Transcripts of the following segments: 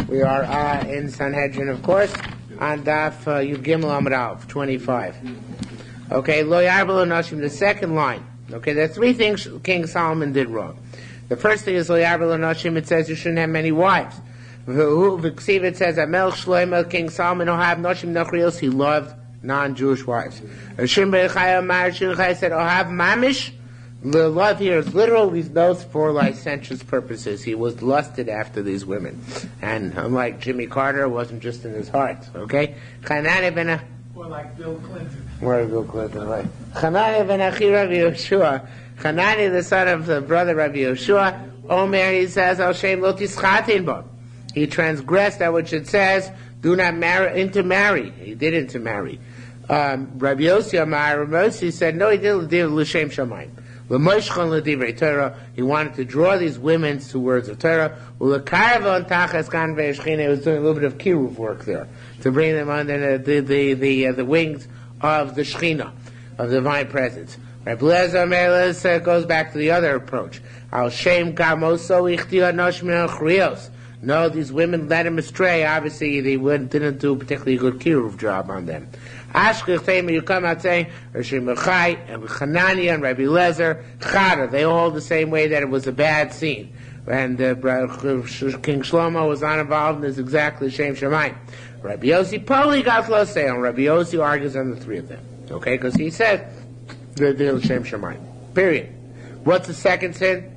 We are in Sanhedrin, of course, on Daf Yud Gimel Amud Aleph, 25. Okay, Lo Yarba Lo Nashim, the second line. Okay, there are three things King Solomon did wrong. The first thing is Lo Yarba Lo Nashim, it says you shouldn't have many wives. It says that Melech Shlomo, King Solomon, Ohav Nashim Nachrios, he loved non-Jewish wives. Shim Bechaya Mar Shilchai said Ohav Mamish. The love here is literal, these notes for licentious purposes. He was lusted after these women. And unlike Jimmy Carter, it wasn't just in his heart. Okay? Or like Bill Clinton. Or Bill Clinton, right. Hanani ben Achi Rabbi Yoshua. Hanani, the son of the brother Rabbi Yoshua. Omer, he says, Al Shem lo tischatin bo. He transgressed that which it says, do not intermarry. He did intermarry. Rabbi Yossi Amar, Rabbi Yossi said, no, he didn't do l'shem shamayim. He wanted to draw these women to words of Torah. He was doing a little bit of kiruv work there to bring them under the wings of the Shechina, of the divine presence. Rabbi Lezer Meles goes back to the other approach. No, these women led him astray. Obviously, they didn't do a particularly good kiruv job on them. You come out saying, Rishimachai and Hanani and Rabbi Lezer, Chada, they all the same way that it was a bad scene. And King Shlomo was not involved in this exactly Shem Shemayim. Rabbi Yossi Poli got close to him. Rabbi Yossi argues on the three of them. Okay, because he said, they're Shem Shemayim. Period. What's the second sin?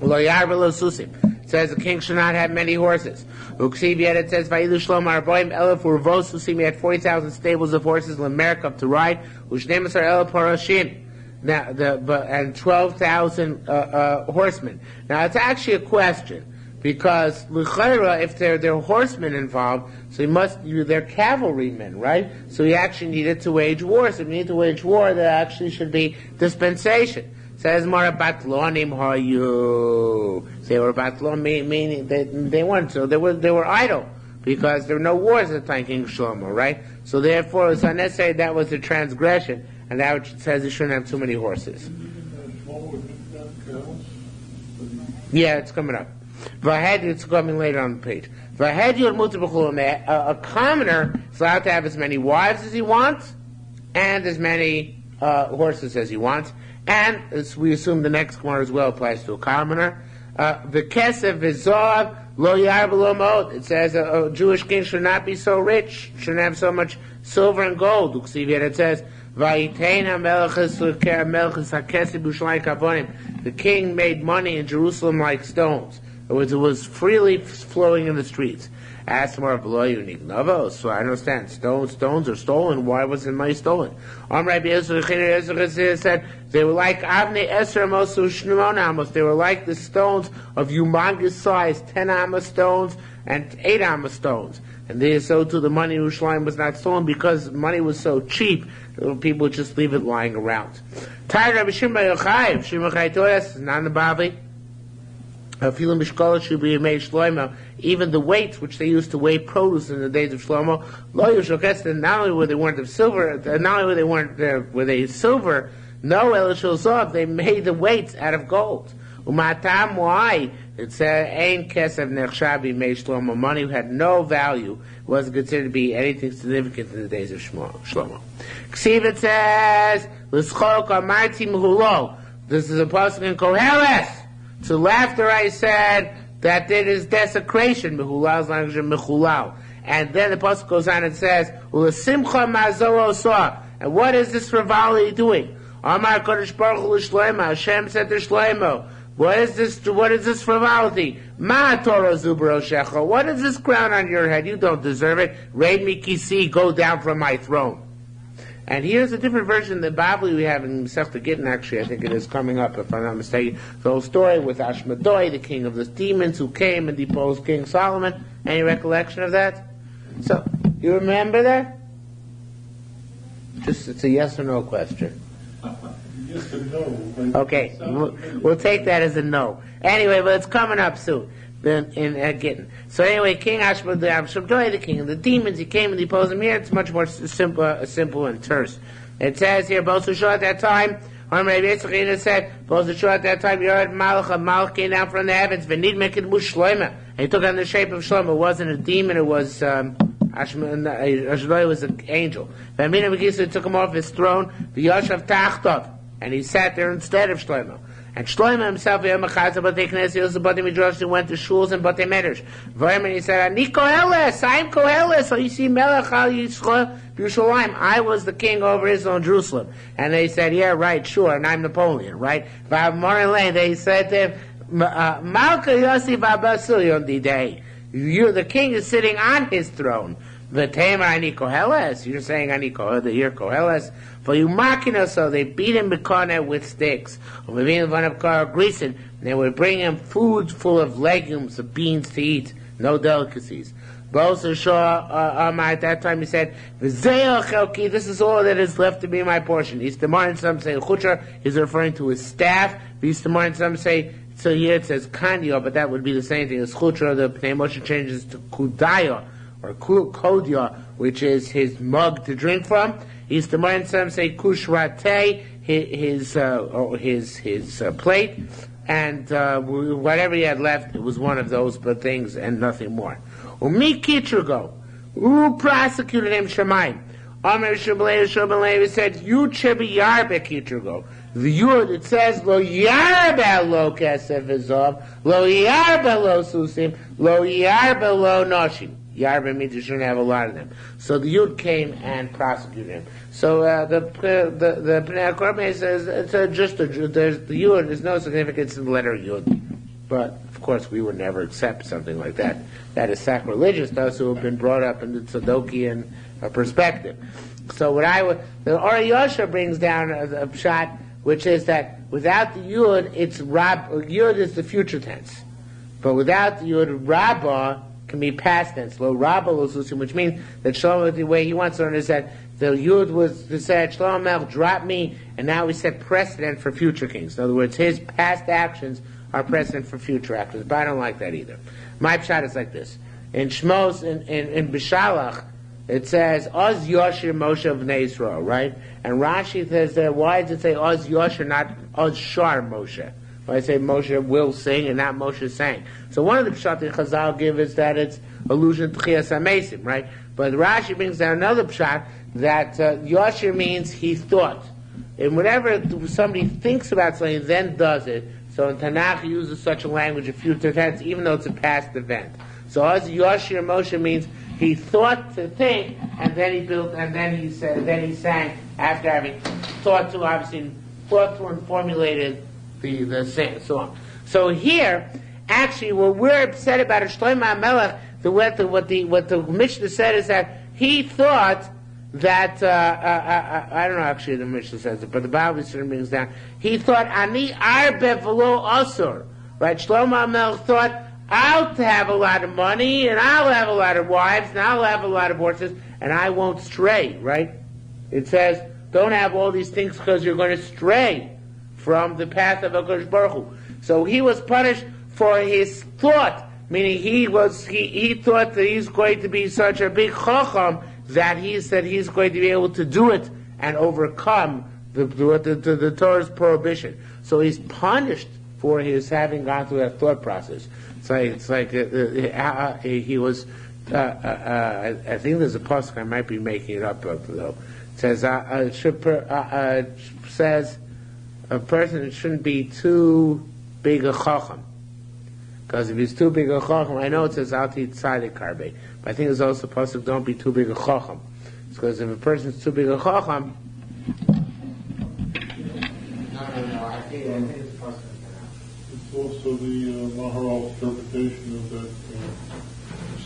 Lo Yarba Lo Susim. It says the king should not have many horses. It says, Va'ilu Shlomo Arboim Elef Urvos Susim, he had 40,000 stables of horses, L'Amerikav to ride, Ushnemasar El Parashim, and 12,000 horsemen. Now, it's actually a question, because L'Chaira, if there are horsemen involved, so they're cavalrymen, right? So he actually needed to wage war. So if you need to wage war, there actually should be dispensation. Says Mara Batlonim Hayu. They were Batlon, meaning they weren't, so they were idle because there were no wars at the time King Shlomo, right? So therefore it's unnecessary. That was a transgression, and that which says you shouldn't have too many horses. Yeah, it's coming up. It's coming later on the page. A commoner is allowed to have as many wives as he wants and as many horses as he wants. And as we assume the next one as well applies to a commoner. The kesef v'zohav lo yarba lo mod. It says a Jewish king should not be so rich, shouldn't have so much silver and gold. It says vayitein the king made money in Jerusalem like stones. It was freely flowing in the streets. Ask more below unique novo. So I understand stones are stolen. Why wasn't money stolen? Rabbi said they were like Avnei Eser Mosu Shneimon Amos. They were like the stones of humongous size, 10 Amos stones and 8 Amos stones. And so too the money in Yerushalmi was not stolen because money was so cheap. People would just leave it lying around. Tired Rabbi Shimon Yochai. Shimon Yochai told us not in the Bavli. Even the weights which they used to weigh produce in the days of Shlomo, not only were they weren't of silver, not only were they silver, no elishol, they made the weights out of gold. Why? It said, "Ein kesef nechshabi mei Shlomo." Money had no value; wasn't considered to be anything significant in the days of Shlomo. Ksiv says, "L'schok amarti mehulo." This is a pasuk in Koheles. So laughter I said that it is desecration. Mechulal language of mechulal. And then the pasuk goes on and says, "Ulesimcha mazo osah." And what is this frivolity doing? Amar Kodesh Baruch Hu Shlomo. Hashem said to Shlomo, "What is this? What is this frivolity? Ma Torah zubro shecha. What is this crown on your head? You don't deserve it. Reid mi kisi. Go down from my throne." And here's a different version than Bavli we have in Masechta Gittin, actually. I think it is coming up, if I'm not mistaken. The whole story with Ashmadoi, the king of the demons who came and deposed King Solomon. Any recollection of that? So, you remember that? It's a yes or no question. Yes or no. Okay, we'll take that as a no. Anyway, but it's coming up soon. In Gittin. So anyway, King Ashmadoi, the king of the demons, he came and deposed him. Here it's much more simple and terse. It says here, both Shua at that time, it said, both Shua at that time, Yerad Malach came down from the heavens, Venid Mekid Mushloima, And he took on the shape of Shlomo. It wasn't a demon, it was Ashbei was an angel. V'amina Megisa took him off his throne, v'yoshav tachtov, and he sat there instead of Shlomo. And Shlomo himself, he went to shuls and Batei Medrash. And he said, Ani Koheles, I am Koheles. So you see, Melech al Yerushalayim, I was the king over Israel and Jerusalem. And they said, yeah, right, sure, and I'm Napoleon, right? They said to him, Malka Yossi Babasul Day. The king is sitting on his throne. You're saying Ani Koheles, you're Koheles. For you mocking us, so they beat him with sticks. They would bring him food full of legumes, of beans to eat, no delicacies. But also at that time he said, this is all that is left to be my portion. Easter some say Chutra is referring to his staff. Easter some say, so here it says Kanyo, but that would be the same thing as Chutra. The Pnei Moshe changes to Kudaya, or Kodya, which is his mug to drink from. Easter some say Kushrate, his plate, and whatever he had left, it was one of those things and nothing more. Umi Kitrago, who prosecuted him Shemaim? Amr Shabbalei said, Yud Shebi Yarbe Kitrago. The Yud, it says, Lo Yarbe Lo Kesef Ezov, Lo Yarbe Lo Susim, Lo Yarbe Lo Noshim. Yarbe means you shouldn't have a lot of them. So the Yud came and prosecuted him. So the Pnei Korban says it's the Yud. There's no significance in the letter Yud, but of course we would never accept something like that. That is sacrilegious to us who have been brought up in the Tzedokian perspective. So the Ori Yosha brings down a shot, which is that without the Yud, Yud is the future tense, but without the Yud, Rabbah can be past tense. Lo Rabbah Lo Susim, which means that Shlomo, the way he wants to learn is that the Yud was to say, Shlomo Melech dropped me, and now we set precedent for future kings. In other words, his past actions are precedent for future actions. But I don't like that either. My pshat is like this. In Shmos, in Bishalach, it says, Oz Yoshir Moshe of Bnei Yisrael, right? And Rashi says, why does it say Oz Yoshir, not Oz Shar Moshe? Why I say Moshe will sing and not Moshe sang. So one of the pshat that Chazal give is that it's allusion to Chiyas HaMesim, right? But Rashi brings down another pshat that Yoshir means he thought. And whenever somebody thinks about something, then does it. So in Tanakh he uses such a language a few times, even though it's a past event. So as Yoshir Moshe means he thought to think, and then he built, and then he sang after having thought to and formulated the song. So here, actually, what we're upset about is Shlomo HaMelech. What the Mishnah said is that he thought that I don't know actually the Mishnah says it, but the Bible certainly brings down. He thought Ani Arbe V'lo Asur, right? Shlomo HaMelech thought I'll have a lot of money and I'll have a lot of wives and I'll have a lot of horses and I won't stray, right? It says don't have all these things because you're going to stray from the path of HaKadosh Baruch Hu. So he was punished for his thought, meaning he thought that he's going to be such a big chacham that he said he's going to be able to do it and overcome the Torah's prohibition. So he's punished for his having gone through that thought process. It's like he was. I think there's a pasuk. I might be making it up though. It says a person shouldn't be too big a chacham, because if he's too big a chacham, I know it says alti tzadik karbe, but I think there's also a pasuk don't be too big a chacham, because if a person's too big a chacham. No. I think it's a pasuk. It's also the Maharal's interpretation of that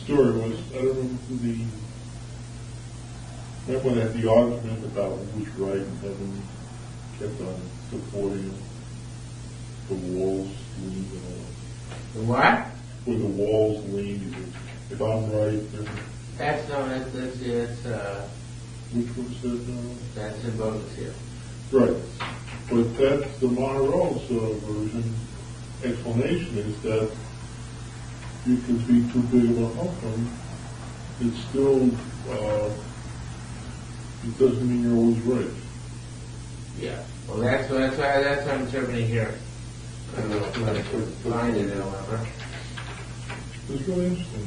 story was, I don't remember who remember when they had the argument about who's right and heaven kept on supporting the walls leaned and all. The what? Where the walls leaned, if I'm right, then... That's which one said no? That's in Bogus here. Right. But that's the Maharal's version. Explanation is that you can be too big of a chacham, it's still, it doesn't mean you're always right. Yeah. Well, that's what I'm interpreting here. I don't know if I'm going to find it, however. It's really interesting.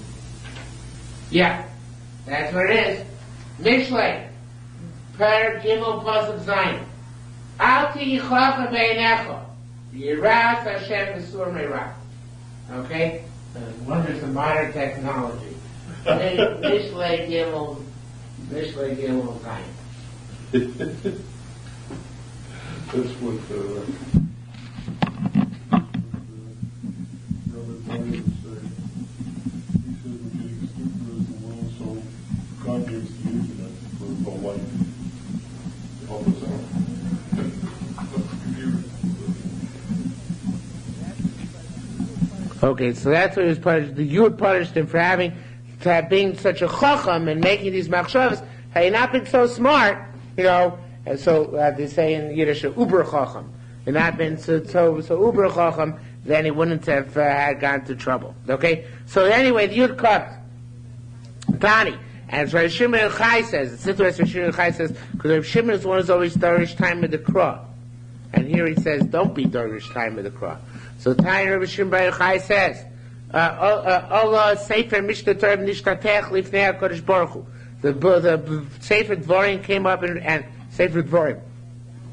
Yeah, that's what it is. Mishlei, Per Gimel Pasuk Zayin. Al tiyichocha beinecha, yiras Hashem v'sur meirah. Okay? Wonders of modern technology. Mishlei Gimel Zayin. That's what Brother Daniel would say. He said we're getting stupider as the world, so God gave us the internet for the life to help us out. Okay, so that's what he was punished. You were punished him for being such a chacham and making these machshavas. Had he not been so smart, and so they say in Yiddish, uber chacham. Had not been so uber chacham, then he wouldn't have had gone into trouble. Okay, so anyway, the Yud comes. Tani, as Rav Shimon Chai says, it's interesting. Rav Shimon Chai says because Rav Shimon is the one who's always darish time of the cross, and here he says, don't be darish time of the cross. So Tani Rav Shimon Chai says, Allah Sefer Mishnah Torah Nishtatech Lifnei HaKadosh Baruch Hu. The Sefer Dvarim came up and Sefer Dvarim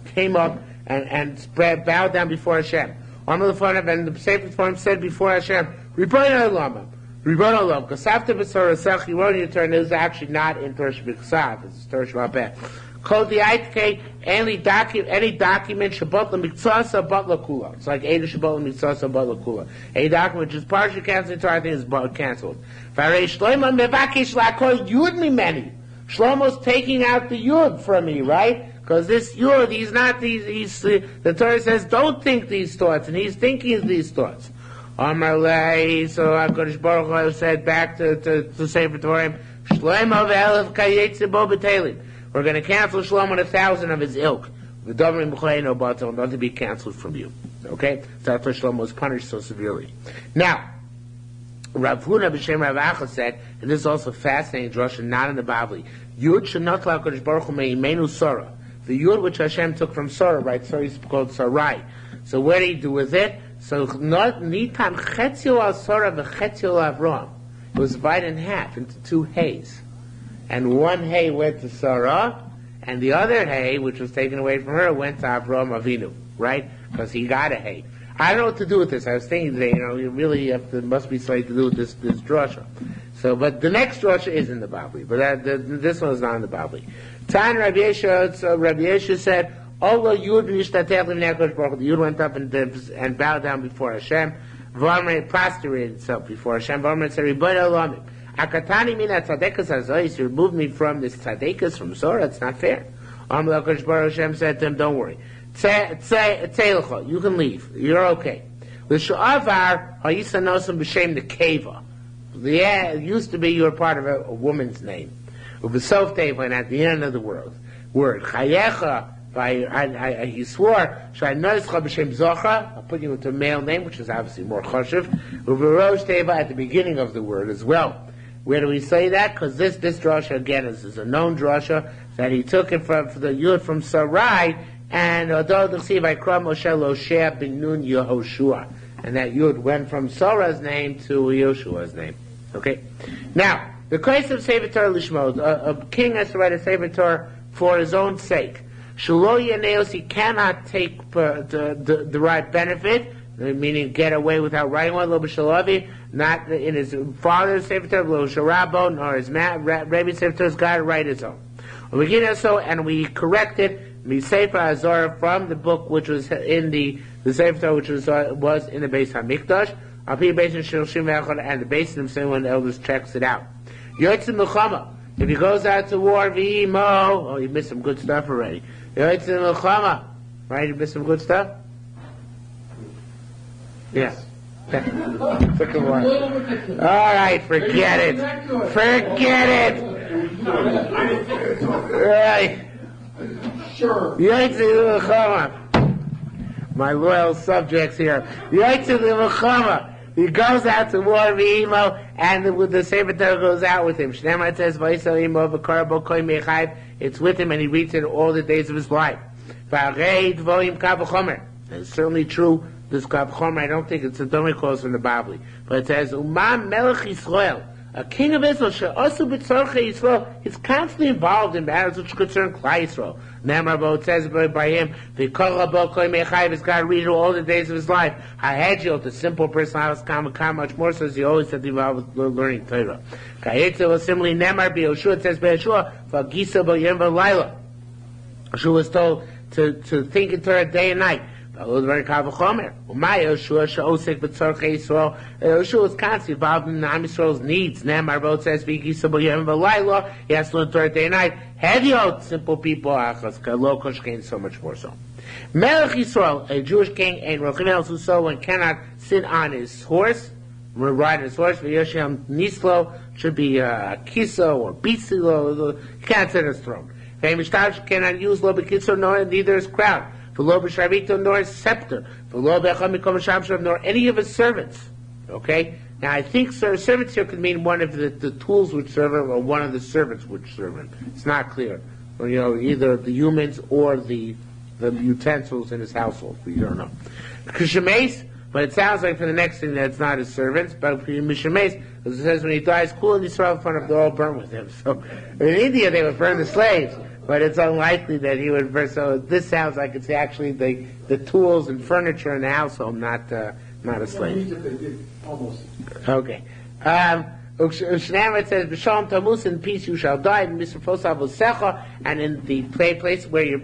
came up and bowed down before Hashem. And the Sefer Dvarim said before Hashem, Ribono Olam, Kasavta B'Sorah Sech, you wrote in your Torah, it was actually not in Torah Shebiksav, it's Torah Shebabeh. Called the Aitke, any document Shabbat L'Miktsasa Bat L'Kula. It's like Eda Shabbat L'Miktsasa Bat L'Kula. A document which is partially canceled, the entire thing is cancelled. Varei Shlomo Mevakesh L'Akol Yud Mimeni. Shlomo's taking out the Yud from me, right? Because this Yud, he's not the Torah says, don't think these thoughts, and he's thinking these thoughts. Amar Lei, so HaKadosh Baruch Hu said back to Sefer Dvarim, Shlomo ve'elef kayetze bo b'telim. We're going to cancel Shlomo 1,000 of his ilk. The Dovrim b'chleino batel, not to be canceled from you. Okay? So that's why Shlomo was punished so severely. Now, Rav Huna b'shem Rav Acha said, and this is also fascinating, drasha, not in the Bavli, Yud shenot l'HaKadosh Baruch Hu me'imenu Sorah. The Yud which Hashem took from Sorah, right? Sorah is called Sarai. So what did he do with it? So not nitan chetzio al Sorah v'chetzio al Avram. It was divided in half into two hays. And one hay went to Sarah, and the other hay, which was taken away from her, went to Avraham Avinu, right? Because he got a hay. I don't know what to do with this. I was thinking today, you really there must be something to do with this drasha. So, but the next drasha is in the Bavli, but this one is not in the Bavli. Tan Rabbi Yeshua said, Allah Yud Nishtatech L'Mnei HaKadosh Baruch Hu. The Yud went up and bowed down before Hashem. V'amrei prostrated itself before Hashem. V'amrei said, Ribono Olam. Akatani mina tzadekas hazois, you removed me from this tzadekas, from Sorah, it's not fair. Amar HaKadosh Baruch Hashem said to him, don't worry. Tzeilecha, you can leave, you're okay. L'sho'avar ha'yisanosim b'shem the keva. It used to be you were part of a woman's name. U'v'sof teva, and at the end of the word, chayecha, he swore, Sha'anoischa b'shem zocha, I'll put you into a male name, which is obviously more chashiv. U'v'rosh teva, at the beginning of the word as well. Where do we say that? Because this drasha again is a known drasha that he took it from the Yud from Sarai, and and that Yud went from Sarah's name to Yeshua's name. Okay. Now the case of Sefer Torah Lishmo, a king has to write a Sefer Torah for his own sake. Shelo Yaneos, he cannot take the right benefit, meaning get away without writing one. Lo b'shalavi, not in his father's Sefer Torah, lo sharabo, nor his Rabbi's Sefer Torah's got to write his own. We get so, and we corrected the Sefer Azorah from the book which was in the Sefer Torah which was in the Beis Hamikdash. And the Beis himself when the elders checks it out. Yotzim L'chama, if he goes out to war, v'imo, you missed some good stuff already. Yotzim L'chama, right? You missed some good stuff. Yeah. Took a while. All right, forget it. Forget it. Right. Sure. Yotzim L'chama. My loyal subjects here. Yotzim L'chama. He goes out to war, v'imo, and the Sefer Torah goes out with him. Shneimar says, "V'yisal imo v'karabo kol meichayv." It's with him, and he reads it all the days of his life. V'arei dvorim kal v'chomer. It's certainly true this Kav Chomer, I don't think it's a dummy calls from the Bible, but it says, Umam Melech Yisrael, a king of Israel, she'osu b'tzorchei Yisrael, he's constantly involved in matters which concern Klal Yisrael. Nemar, it says by him, v'kol rabo kol mechayiv, he's got to read all the days of his life. Ha'hedjil, the simple person, much more so as he always said involved with learning Torah. Kayetze was similarly Nemar, b'Yoshua, it says b'Yoshua, v'agisa b'yem v'layla. Yoshua was told to think in Torah day and night. Yoshua was constantly involved in Am Yisrael's needs. Nemar both says, he has to learn Torah day and night. Hediot, simple people, so much more so. Melech Yisrael, a Jewish king, and Rochinel Suso, and cannot sit on his horse, ride his horse. V'yoshem Nislo should be Kiso or Bitsilo. He can't sit on his throne. V'yemishtav cannot use lo b'kitzo, nor neither his crown. Nor his scepter, nor any of his servants. Okay? Now I think servants here could mean one of the tools which serve him, or one of the servants which serve him. It's not clear. Or, either the humans or the utensils in his household. We don't know. Kishemes, but it sounds like for the next thing that it's not his servants, but Mishemes, because it says when he dies, cool in Israel in front of, they're all burnt with him. So in India they would burn the slaves. But it's unlikely that he would. So this sounds like it's actually the tools and furniture in the household, not a slave. Almost. Okay. It says, "B'shalom tamus, in peace you shall die." And in the place where your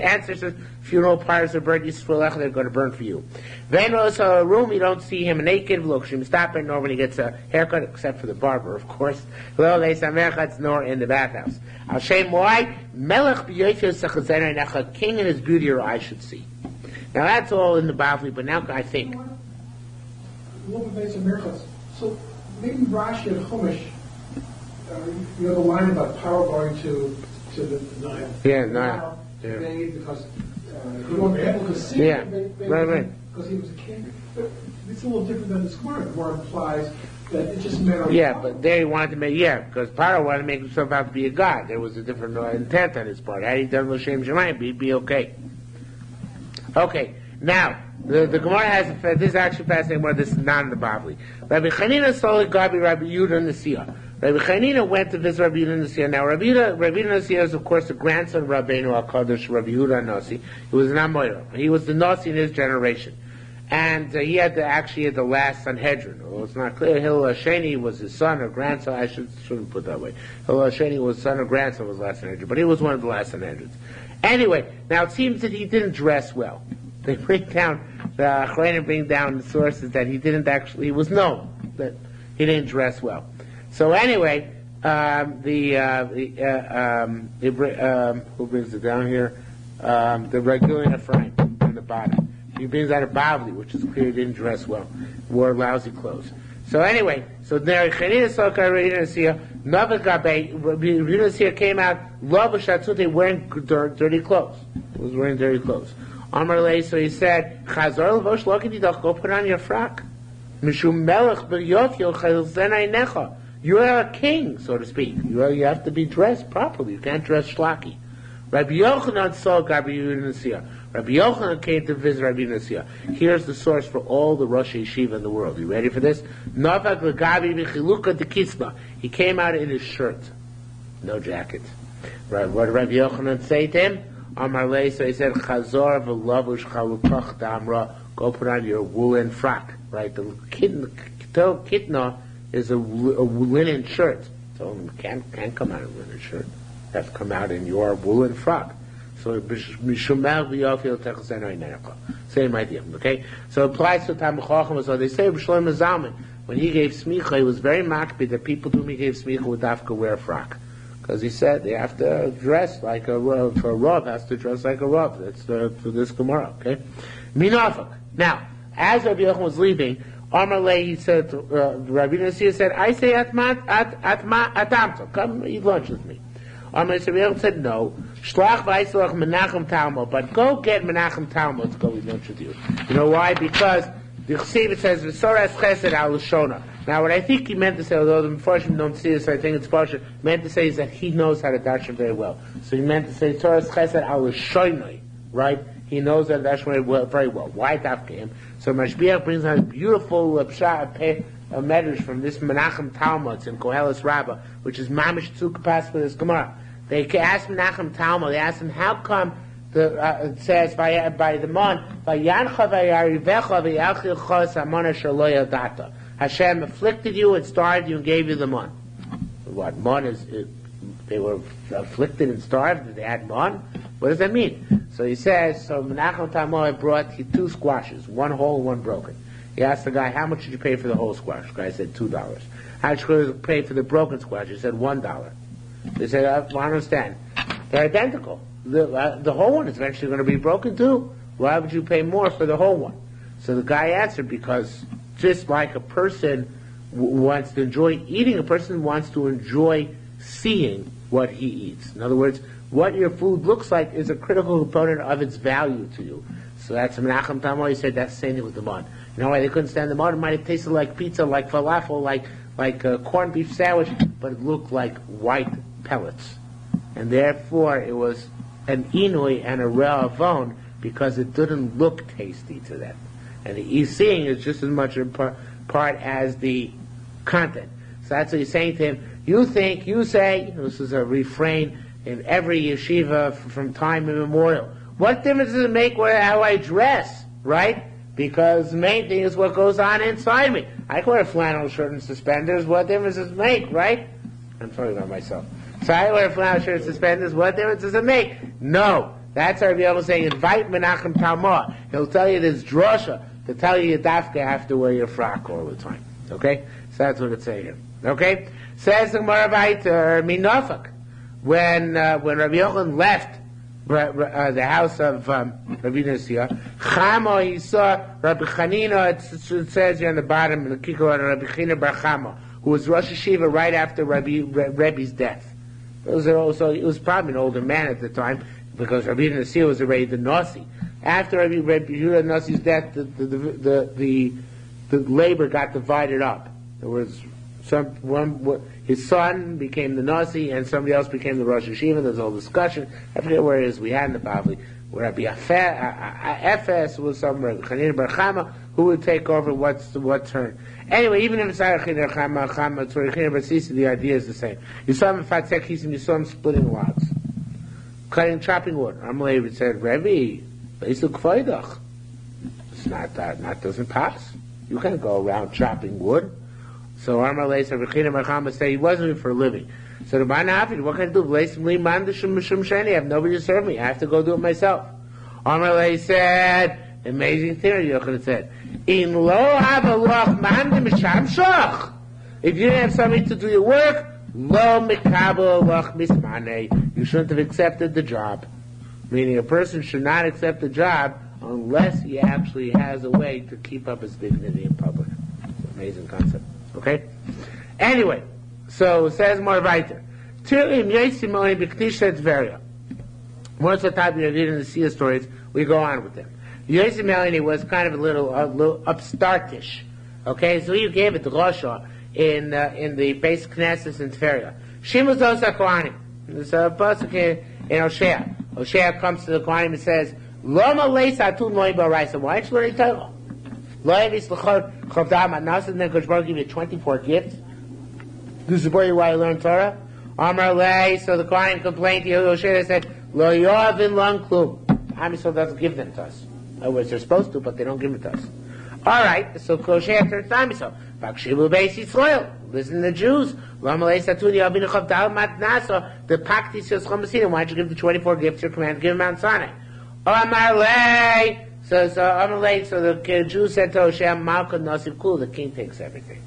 ancestors' funeral pyres are burned, they're going to burn for you. Then also a room you don't see him naked. Look, stop it nor when he gets a haircut, except for the barber, of course. Nor in the bathhouse. Hashem, why? Melech b'yoyfer king in his beauty your eyes should see. Now that's all in the Bible, but now I think. So maybe Rashi and Chumash, the line about power going to the Nile. Yeah, Nile. Yeah. Because he wanted people to see him. Right. Because he was a king. But it's a little different than the Gemara. The Gemara implies that it just meant. Yeah, but there he wanted to make, because Paro wanted to make himself out to be a god. There was a different intent on his part. Had he done L'Shem Shemayim, he'd be okay. Okay, now, the Gemara has, this is actually fascinating, where this is not in the Bible. Rabbi Chanina saw Gabi Rabbi Yehuda Nasiya. Rabbi Chanina went to visit Rabbi Yehuda Nasiya. Now, Rabbi Yehuda Nasiya is, of course, the grandson of Rabbeinu HaKadosh, Rabbi Yehuda Nasi. He was an Amoira. He was the Nasi in his generation. And he had the last Sanhedrin. Well, it's not clear. Hillel Hasheni was his son or grandson. I shouldn't put it that way. Hillel Hasheni was son or grandson of the last Sanhedrin. But he was one of the last Sanhedrins. Anyway, now it seems that he didn't dress well. They bring down, the Achronim bring down the sources that he didn't actually, he was known that he didn't dress well. So anyway, who brings it down here? The Regulin Ephraim on the bottom. He brings out a Bavli, which is clear he didn't dress well, wore lousy clothes. So anyway, so there, Chanina Soka Rinasiya, Navagabe, Rinasiya came out, Love Shatzute wearing dirty clothes. He was wearing dirty clothes. Amarle, so he said, Chazor Lavosh Lokididach, go put on your frock. Mishum Melech B'Yothil Chalzenai Necha. You are a king, so to speak. You have to be dressed properly. You can't dress schlocky. Rabbi Yochanan saw Rabbi Yehuda Nasiya. Rabbi Yochanan came to visit Rabbi Nasiya. Here's the source for all the Rosh Yeshiva in the world. You ready for this? Navak L'Gabi V'Chiluka D'Kisma. He came out in his shirt. No jacket. Right, what did Rabbi Yochanan say to him? Amarle, so he said, Chazor v'lavush chalukach damra, go put on your woolen frock. Right, the kitna is a linen shirt. So you can't come out in a linen shirt. You have to come out in your woolen frock. So same idea, okay? So it applies to Talmid Chacham. So they say Shlomo Zalman, when he gave smicha, he was very makpid that people whom he gave smicha would have to wear a frock. Because he said they have to dress like a Rav. For a Rav has to dress like a Rav. That's for this Gemara, okay? Minafak. Now, as Rabbi Yochanan was leaving, Amarle, he said, Rabbi Nasiya said, I say atamto, come eat lunch with me. Amarle said, no. Shlach v'aislach Menachem Talmud, but go get Menachem Talmud to go eat lunch with you. You know why? Because the Chesiv says, V'soras chesed al Lashona. Now, what I think he meant to say, although the Mepharshim don't see this, I think it's partial, meant to say is that he knows how to darshan very well. So he meant to say, Torah Chesed al Lashonai, right? he knows that Ashmai very well. Why Dafka him? So Mashbiach brings out a beautiful medrash from this Menachem Talmud. It's in Koheles Rabbah, which is Mamish Tzukapas for this Gemara. They asked Menachem Talmud, they asked him, how come it says by the mon, Hashem afflicted you and starved you and gave you the mon. What mon is? They were afflicted and starved. They had mon. What does that mean? So he says. So Menachem Talmud brought 2 squashes, one whole, one broken. He asked the guy, "How much did you pay for the whole squash?" The guy said $2. How much did you pay for the broken squash? He said $1. They said, "I don't understand. They're identical. The whole one is eventually going to be broken too. Why would you pay more for the whole one?" So the guy answered, because just like a person wants to enjoy eating, a person wants to enjoy seeing what he eats. In other words, what your food looks like is a critical component of its value to you. So that's Menachem Talmud. He said that's the same thing with the mon. You know why they couldn't stand the mon? It might have tasted like pizza, like falafel, like a corned beef sandwich, but it looked like white pellets. And therefore it was an inui and a re'avon because it didn't look tasty to them. And the seeing is just as much a part as the content. So that's what he's saying to him. You say, this is a refrain in every yeshiva from time immemorial. What difference does it make how I dress, right? Because the main thing is what goes on inside me. I can wear a flannel shirt and suspenders. What difference does it make, right? I'm talking about myself. So I wear a flannel shirt and suspenders. What difference does it make? No. That's our Rebbe saying, invite Menachem Talmud. He'll tell you this drosha to tell you dafka have to wear your frock all the time. Okay? So that's what it's saying here. Okay? Says the Gemara weiter, Minofak. When Rabbi Yochanan left the house of Rabbi Nasiya, Chama, he saw Rabbi Chanina, it says here on the bottom, in the Kikor, Rabbi Chanina Bar Chama, who was Rosh Hashiva right after Rebbe's death. He was probably an older man at the time, because Rabbi Nasiya was already the Nasi. After Rabbi Yehuda Nasi's death, the labor got divided up. There was his son became the Nasi, and somebody else became the Rosh Hashiva. There's a whole discussion. I forget where it is. We had in the Bavli where Rabbi Efes was some Rabbi Chanina Bar Chama who would take over what turn. Anyway, even if it's not Chanina Bar Chama, it's Chanina Bar Sisi, the idea is the same. You saw him in Fatzek Kisim, you saw him splitting logs, chopping wood. Amalei would say, Rebbe, it's not that doesn't pass. You can't go around chopping wood. So Amalei said, Rechina Bar Chama say he wasn't even for a living. So the man happy, what can I do? I have nobody to serve me. I have to go do it myself. Amalei said, amazing thing, Yochanan said, In lo havalach man mishamshach. If you didn't have somebody to do your work, lo mikabel lach mismane. You shouldn't have accepted the job. Meaning a person should not accept the job unless he actually has a way to keep up his dignity in public. Amazing concept. Okay? Anyway, so it says more weiter. Tirim yesimoni b'knisha tveria. Once the time we read in the Sia stories, we go on with them. Yosef Melanie was kind of a little upstartish. Okay, so he gave it to Rosha in the base Knesset in Tveria. Shimon Zosa Kohanim. There's a pasuk in Hosea. Hosea comes to the Kohanim and says, Loma leisa atun loim ba'araisa. Why aren't you learning Torah? Lo yavis l'chod chavdam anas, and then Kosh Baruch give you 24 gifts. This is why you learn Torah. Amar lei, so the Kohanim complained to Hosea and said, Lo yovin long klum. Am Yisrael doesn't give them to us. In other words, they're supposed to, but they don't give it to us. All right, so Hosea turns to Am Yisrael. Vakshivu beis Yisrael. Listen to the Jews. Lama lei satuni avinu chavdal matnaso. The paktis yoschom b'sinim. Why don't you give the 24 gifts you're commanded to give Mount Sinai? Amar lei. So the Jews said to Hosea, Malka Nasiv Kul, the king takes everything.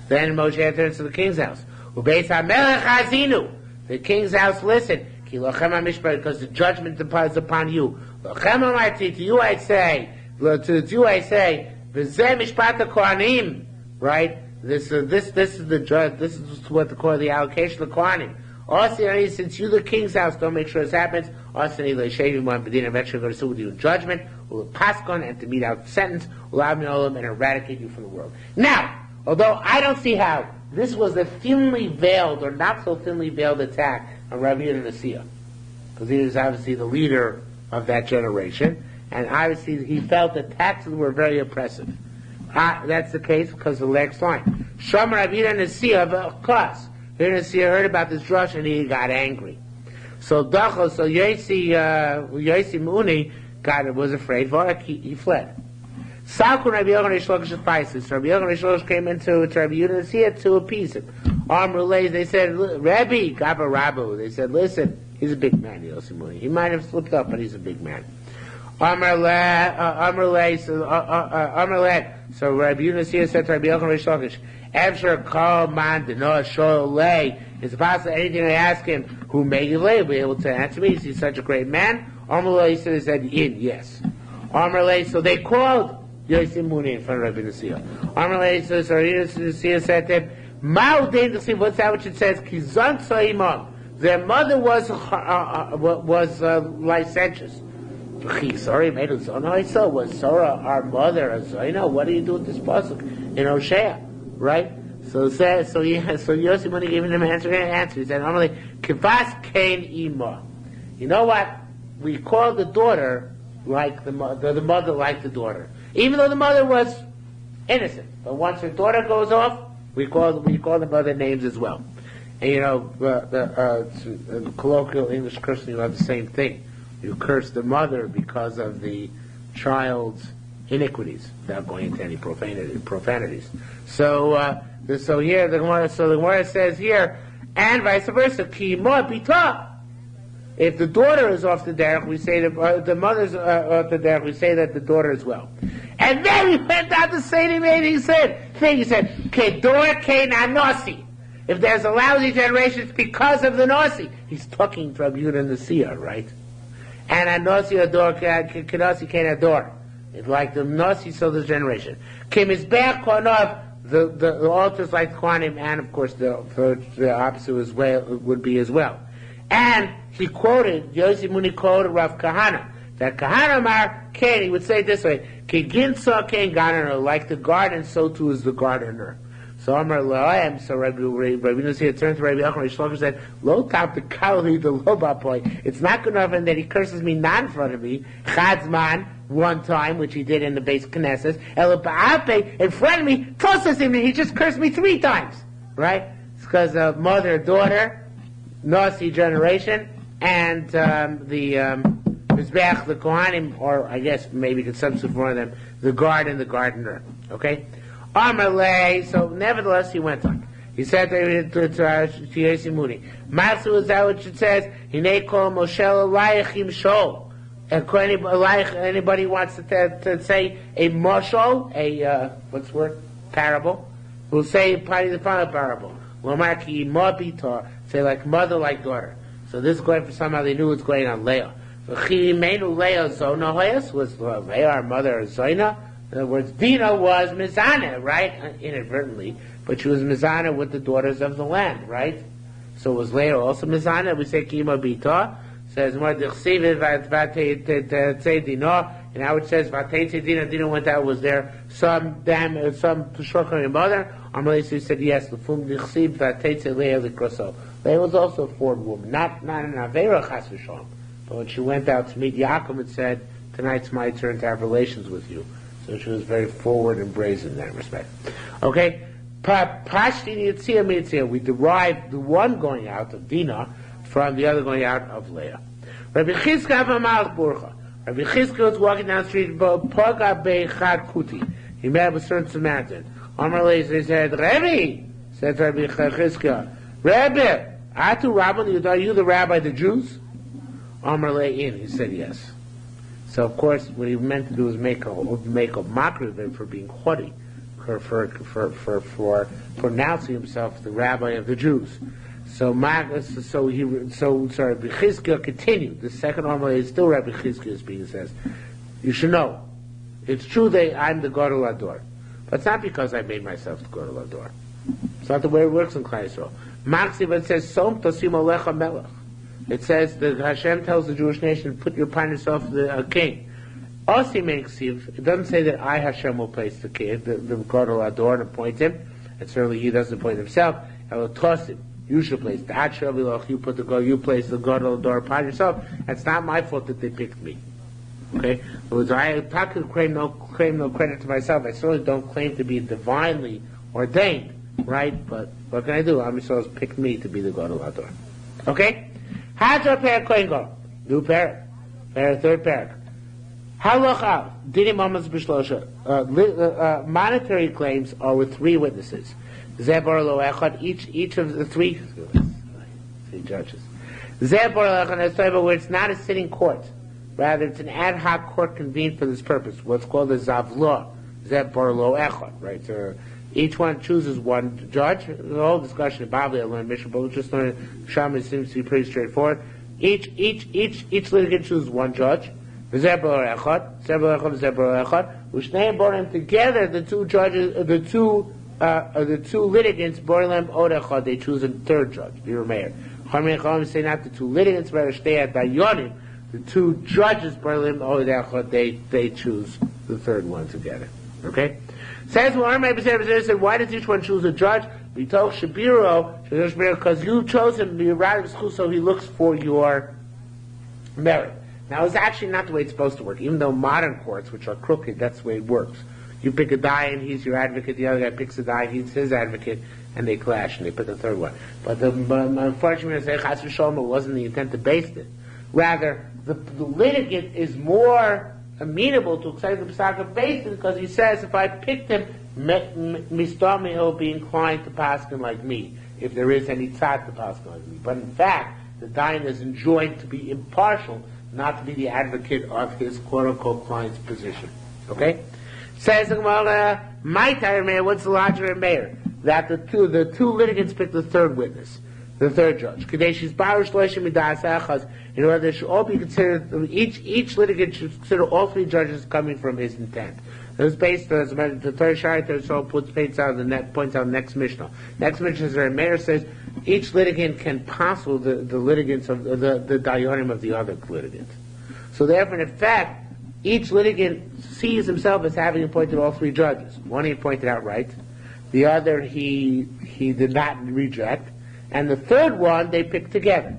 Then Moshe turns to the king's house. Ubeis HaMelech Hazinu. The king's house, listen. Ki lochem HaMishpat, because the judgment is upon you. Lochem HaMarti, to you I say, V'zeh Mishpat HaKohanim. Right? This is the judge, this is what the allocation of the Kohanim. Also, since you the king's house, don't make sure this happens. Also, eventually going to sue with you in judgment, will pass on and to meet out the sentence, will have and eradicate you from the world. Now, although I don't see how this was a thinly veiled or not so thinly veiled attack on Rabbi Yehuda Nasiya, because he was obviously the leader of that generation, and obviously he felt that taxes were very oppressive. That's the case because of the next line. Shomer Rabbi Nasiya of course. Rabbi Nasiya heard about this drush and he got angry. So Yosi Muni was afraid. He fled. Salkun Rabbi Yochanan Shlokish Paisis. Rabbi Yochanan Shlokish came into Rabbi Nasiya to appease him. Relays, they said, Rabbi, Gaba Rabu. They said, listen, he's a big man, Yosi Muni. He might have slipped up, but he's a big man. So Rabbi Yunus said to Rabbi Yochanan Shlokish, After call man the no show lay, it's possible anything I ask him who made you lay will be able to answer me. Is he such a great man? Amalei said yes. Amalei, so they called Yossi Muni in front of Rabbi Nasiya. Amalei, so Rabbi Nasiya said to him, Mao Dain, what's that which it says? Kizan Saimon. Their mother was licentious. Sorry, made it so. No, I saw was Sora, our mother. So, what do you do with this pasuk in Hosea, right? So Yossi Muni gave him an answer. He said, "Normally, kivas kain ima." You know what? We call the daughter like the mother like the daughter, even though the mother was innocent. But once her daughter goes off, we call the mother names as well. And the colloquial English cursing, you have the same thing. You curse the mother because of the child's iniquities, without going into any profanities. So here the Gemara says here, and vice versa, ki mo bita. If the daughter is off the derech, we say that the mother's off the derech. We say that the daughter as well. And then he went on to say to me, he said, kedor ke nanosi. If there's a lousy generation, it's because of the nosi. He's talking from Yudah Nasiya, right? And a nosi ador, kenosi can ador. It's like the nosi, so the generation. Kimizbech konov, the altars like Kohanim, and of course the opposite as well would be as well. And he quoted, Yossi Muni quoted Rav Kahana, that Kahana Mar Ken, he would say it this way, Kiginsa Ken Gardener, like the garden, so too is the gardener. So Amar Lo'ayim, so Rabbi Nasiya turned to Rabbi Yochanan Shlokish and said, Lo tap the kali the loba boy. It's not good enough that he curses me not in front of me, Chadzman, one time, which he did in the base Knesset, El Ba'ape, in front of me, tosses him, and he just cursed me 3 times. Right? It's because of mother, daughter, Nasi generation, and the Mizbeach, the Kohanim, or I guess maybe you could substitute for one of them, the garden, the gardener. Okay? Amalei, so nevertheless he went on. He said to Yossi Muni, Matsu is that what it says? Hinei kol Moshe Elayachim Shol. Anybody wants to say a moshol, what's the word? Parable. We'll say the final parable. Lomaki Mobita, say like mother, like daughter. So this is going for somehow they knew it was going on Leah. Leah Zona was Leah our mother Zoina. In other words, Dina was Mizana, right? Inadvertently. But she was Mizana with the daughters of the land, right? So was Leah also Mizana? We say Kima Bita. Says more Dichsiv Vatei Dina. And now it says Vatei Dina. Dina went out, was there some shortcoming of your mother? Amalei said yes. Lefum Dichsiv Vatei Leah Likroso. Leah was also a foreign woman. Not an Avera Chas V'Shalom. But when she went out to meet Yaakov and said, tonight's my turn to have relations with you. So she was very forward and brazen in that respect. Okay? We derived the one going out of Dinah from the other going out of Leah. Rabbi Chizka was walking down the street, Poga Beichad Kuti. He met with a certain Samaritan. He said, Rebbe, said Rabbi Chizka, Rebbe, Atu Rabban, are you the rabbi of the Jews? He said yes. So of course, what he meant to do was make a mockery of him for being haughty, for pronouncing himself the rabbi of the Jews. So Rabbi Chizkiah continued. The second Amalei is still Rabbi Chizkiah speaking. Says, you should know, it's true that I'm the Gadol Ador, but it's not because I made myself the Gadol Ador. It's not the way it works in Klal Yisrael. Maxi, but it says, Som Tosim Alecha Melech. It says that Hashem tells the Jewish nation, put upon yourself the king. It doesn't say that I, Hashem, will place the king, the Gadol Ador, and appoint him. And certainly he doesn't appoint himself. I will toss him. You should place the you place the Gadol Ador upon yourself. It's not my fault that they picked me. Okay? So I could claim no credit to myself. I certainly don't claim to be divinely ordained, right? But what can I do? Am Yisrael's picked me to be the Gadol Hador. Okay? Hadra Perak Kohen Gadol. New Perak. Third Perak. Halacha. Dinim Amas B'Shlosha. Monetary claims are with 3 witnesses. Zebor Lo Echad. Each of the 3 judges. Zebor Lo Echad is where it's not a sitting court. Rather, it's an ad hoc court convened for this purpose. What's called a Zavla. Zebor Lo Echad. Right? So each one chooses one judge. The whole discussion in Bavli, I learned Mishnah, but we'll just learn Shama seems to be pretty straightforward. Each litigant chooses one judge. Together, the two judges, the two litigants, they choose a third judge. Say not the 2 litigants, rather stay at Dayanim. The 2 judges, they choose the third one together. Okay? Says why does each one choose a judge? We told Shabiro, because you chose him, so he looks for your merit. Now, it's actually not the way it's supposed to work. Even though modern courts, which are crooked, that's the way it works. You pick a dayan, he's your advocate. The other guy picks a dayan, he's his advocate, and they clash, and they pick a third one. But unfortunately, it wasn't the intent to base it. Rather, the litigant is more amenable to accepting the Pesach based because he says, if I picked him, Mistami, he'll be inclined to paskin like me, if there is any tzad to paskin like me. But in fact, the dayan is enjoined to be impartial, not to be the advocate of his quote-unquote client's position. Okay? Says the Gemara, my tire mayor, what's the logic of mayor? That the two litigants pick the third witness, the third judge. In order they should all be considered, each litigant should consider all 3 judges coming from his intent. It was based on, as I mentioned, the third Shari, so points out the next Mishnah. Next Mishnah, the mayor says, each litigant can passel the litigants of the dayanim of the other litigant. So therefore, in effect, each litigant sees himself as having appointed all 3 judges. One he pointed out right, the other he did not reject, and the third one they picked together.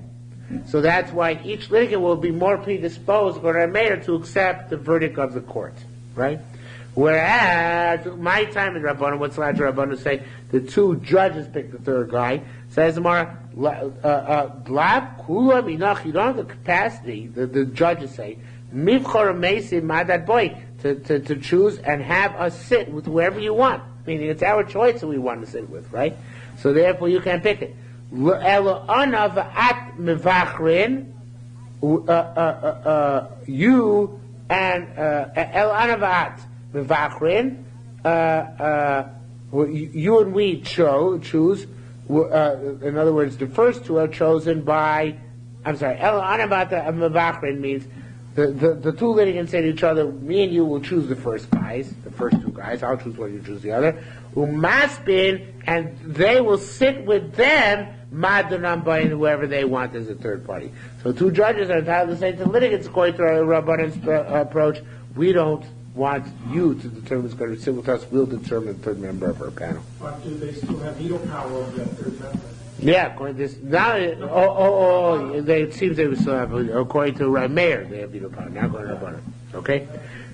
So that's why each litigant will be more predisposed, for a mayor, to accept the verdict of the court, right? Whereas, my time in Rabbanan, what's allowed to Rabbanan say, the 2 judges pick the third guy. Says the Gemara, Glab kula minach, you don't have the capacity, the judges say, mivchor meisi madad boy, to choose and have us sit with whoever you want. Meaning it's our choice that we want to sit with, right? So therefore you can't pick it. Elo anav at mivachrin, you and el anav at mivachrin, you and we choose. In other words, the first 2 are chosen by. El anav at mivachrin means the 2 litigants say to each other, me and you will choose the first 2 guys. I'll choose one, you choose the other. Umaspin, and they will sit with them. Madanam buying whoever they want as a third party. So 2 judges are entitled to say to litigants, according to our Rabbanan's approach, we don't want you to determine who's going to sit with us. We'll determine the third member of our panel. But do they still have veto power over that third member? Yeah, according to this. Now, it seems they still have, according to Mayor, they have veto power. Not going to Rabbanan. Okay?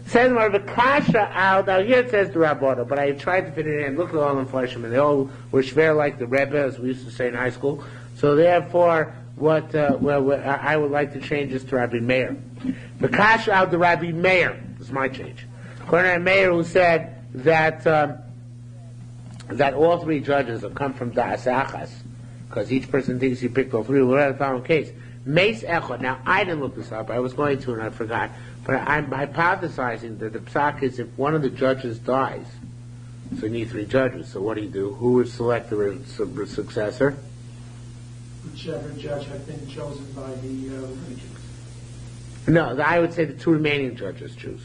Says more of a kasha out. Now here it says the Rabbanan, but I tried to fit it in. Look at all the Fleischman. They all were schwer like the Rebbe, as we used to say in high school. So therefore, what I would like to change this to Rabbi Meir. The kasha out the Rabbi Meir. This is my change. According to Meir, who said that all 3 judges have come from Da'as Achas, because each person thinks he picked all 3. We're at the following case. Meis Echad. Now, I didn't look this up. I was going to, and I forgot. But I'm hypothesizing that the psak is if one of the judges dies, so you need 3 judges. So what do? Who would select the successor? Whichever judge had been chosen by the litigants. No, I would say the 2 remaining judges choose.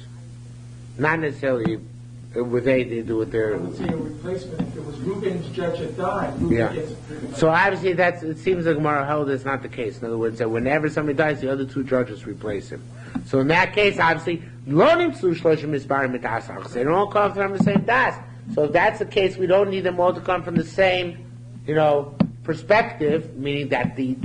Not necessarily with they do with their. I would say a replacement. If it was Reuben's judge had died, Reuben gets. So obviously it seems like Gemara held that's not the case. In other words, that whenever somebody dies, the other 2 judges replace him. So in that case, obviously, they don't all come from the same das. So if that's the case, we don't need them all to come from the same, perspective, meaning that the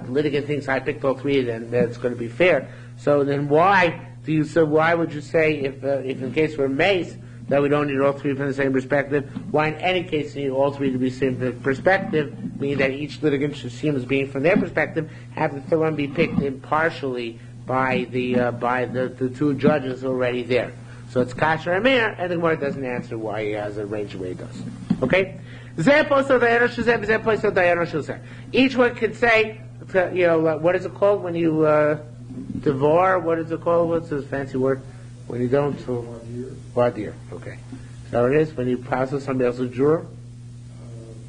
litigant thinks I picked all 3, then that's going to be fair. So then why So why would you say if in case we're mace that we don't need all three from the same perspective? Why in any case you need all three to be same perspective, meaning that each litigant should see them as being from their perspective, have the third one be picked impartially by the two judges already there. So it's kasher amir, and the Gemara doesn't answer why he has arranged the way he does. Okay? Each one can say, what is it called when you devour? What is it called? What's this fancy word? When you don't... Voir dire. Okay. So it is when you process somebody else's juror?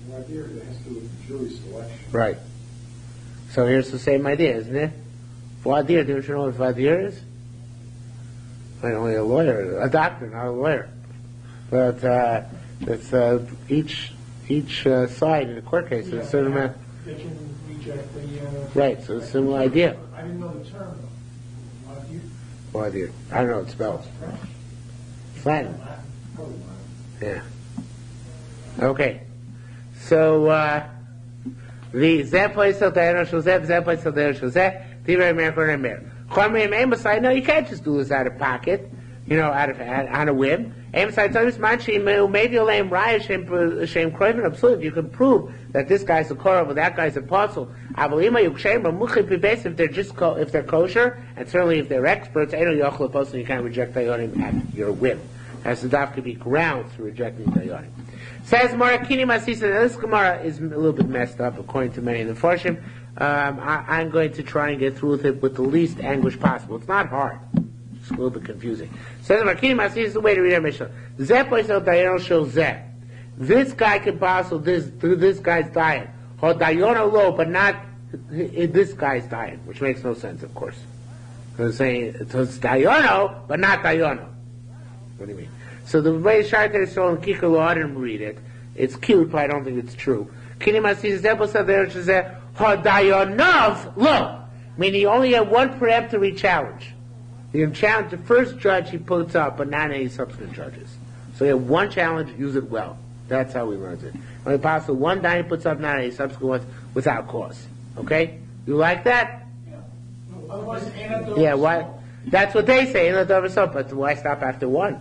Voir dire, it has to do with jury selection. Right. So here's the same idea, isn't it? Voir dire, don't you know what voir dire is? I'm only a lawyer, a doctor, not a lawyer. But it's each side in a court case is a certain amount. They can reject the... Right, so it's a similar idea. I didn't know the term, though. Voir dire? Voir dire. I don't know what it's spelled. Latin. Yeah. Okay. So the Zeh place of Diana Shozeh, Zeh place of Diana Shozeh, Tiber American American. Chomri Amos, I know you can't just do this out of pocket, on a whim. Amos, I tell you, maybe you'll name Raya Shem Kroivin Absolute. You can prove that this guy's a Korah, but that guy's an apostle. If they're kosher, and certainly if they're experts, you can't reject Dayanim at your whim. As the daf could be grounds for rejecting Dayanim. Says Morakini Masisa, this Gemara is a little bit messed up according to many of the Farshim. I'm going to try and get through with it with the least anguish possible. It's not hard. It's a little bit confusing. Says Morakini Masisa is the way to read our Mishnah. This guy can passel this guy's diet. Low, but not this guy's diet, which makes no sense, of course. Because saying it's Dayono, but not Dayono. What do you mean? So the way Shaita is so in Kikalo, I didn't read it. It's cute, but I don't think it's true. Kinimasi Zebel said there, she said, Hodayonov, low. Meaning he only had one peremptory challenge. He can challenge the first judge he puts up, but not any subsequent judges. So he had one challenge, use it well. That's how we learned it. Only possible one die he puts up, not any subsequent ones, without cause. Okay? You like that? Yeah. Otherwise, anecdotes. Yeah, why? That's what they say, but why stop after one?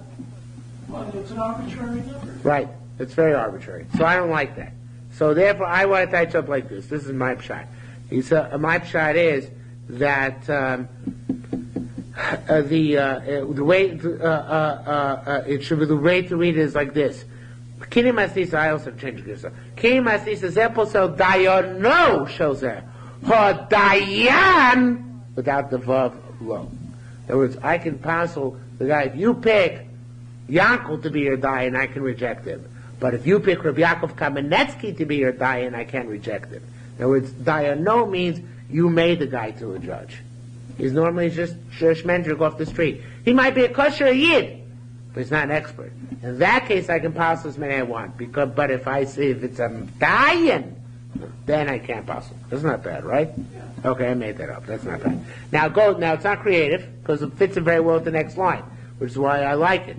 Well, it's an arbitrary number. Right. It's very arbitrary. So I don't like that. So therefore, I want to tie it up like this. This is my pshat. My pshat is that the way it should be the way to read it is like this. Kini Masisa, I also changed this. Kini Masisa Zeposel Dayono shows there. Dayan without the vav low. In other words, I can parcel the guy. If you pick Yankel to be your Dayan, I can reject him. But if you pick Rabbi Yaakov Kamenetsky to be your Dayan, I can't reject him. In other words, Dayano means you made the guy to a judge. He's normally just shmendrik off the street. He might be a kosher Yid, but he's not an expert. In that case, I can parcel as many I want. But if it's a Dayan, then I can't parcel. That's not bad, right? Yeah. Okay, I made that up. That's not bad. Now it's not creative, because it fits in very well with the next line, which is why I like it.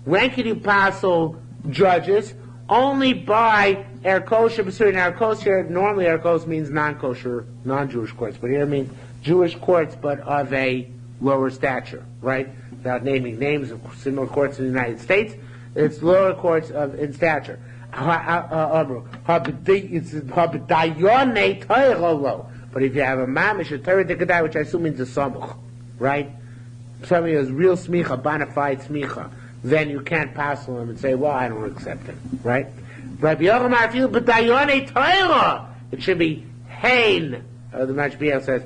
When can you parcel judges? Only by Erkosha B'Suri. Now, Erkosha, normally Erkos means non-kosher, non-Jewish courts, but here it means Jewish courts, but of a lower stature, right? Without naming names of similar courts in the United States, it's lower courts in stature. But if you have a mamish, a Torah Dikadai, which I assume means a samuch, right? Somebody who has real smicha, bona fide smicha, then you can't parcel him and say, well, I don't accept him, right? It should be hein. The Mashbiel says,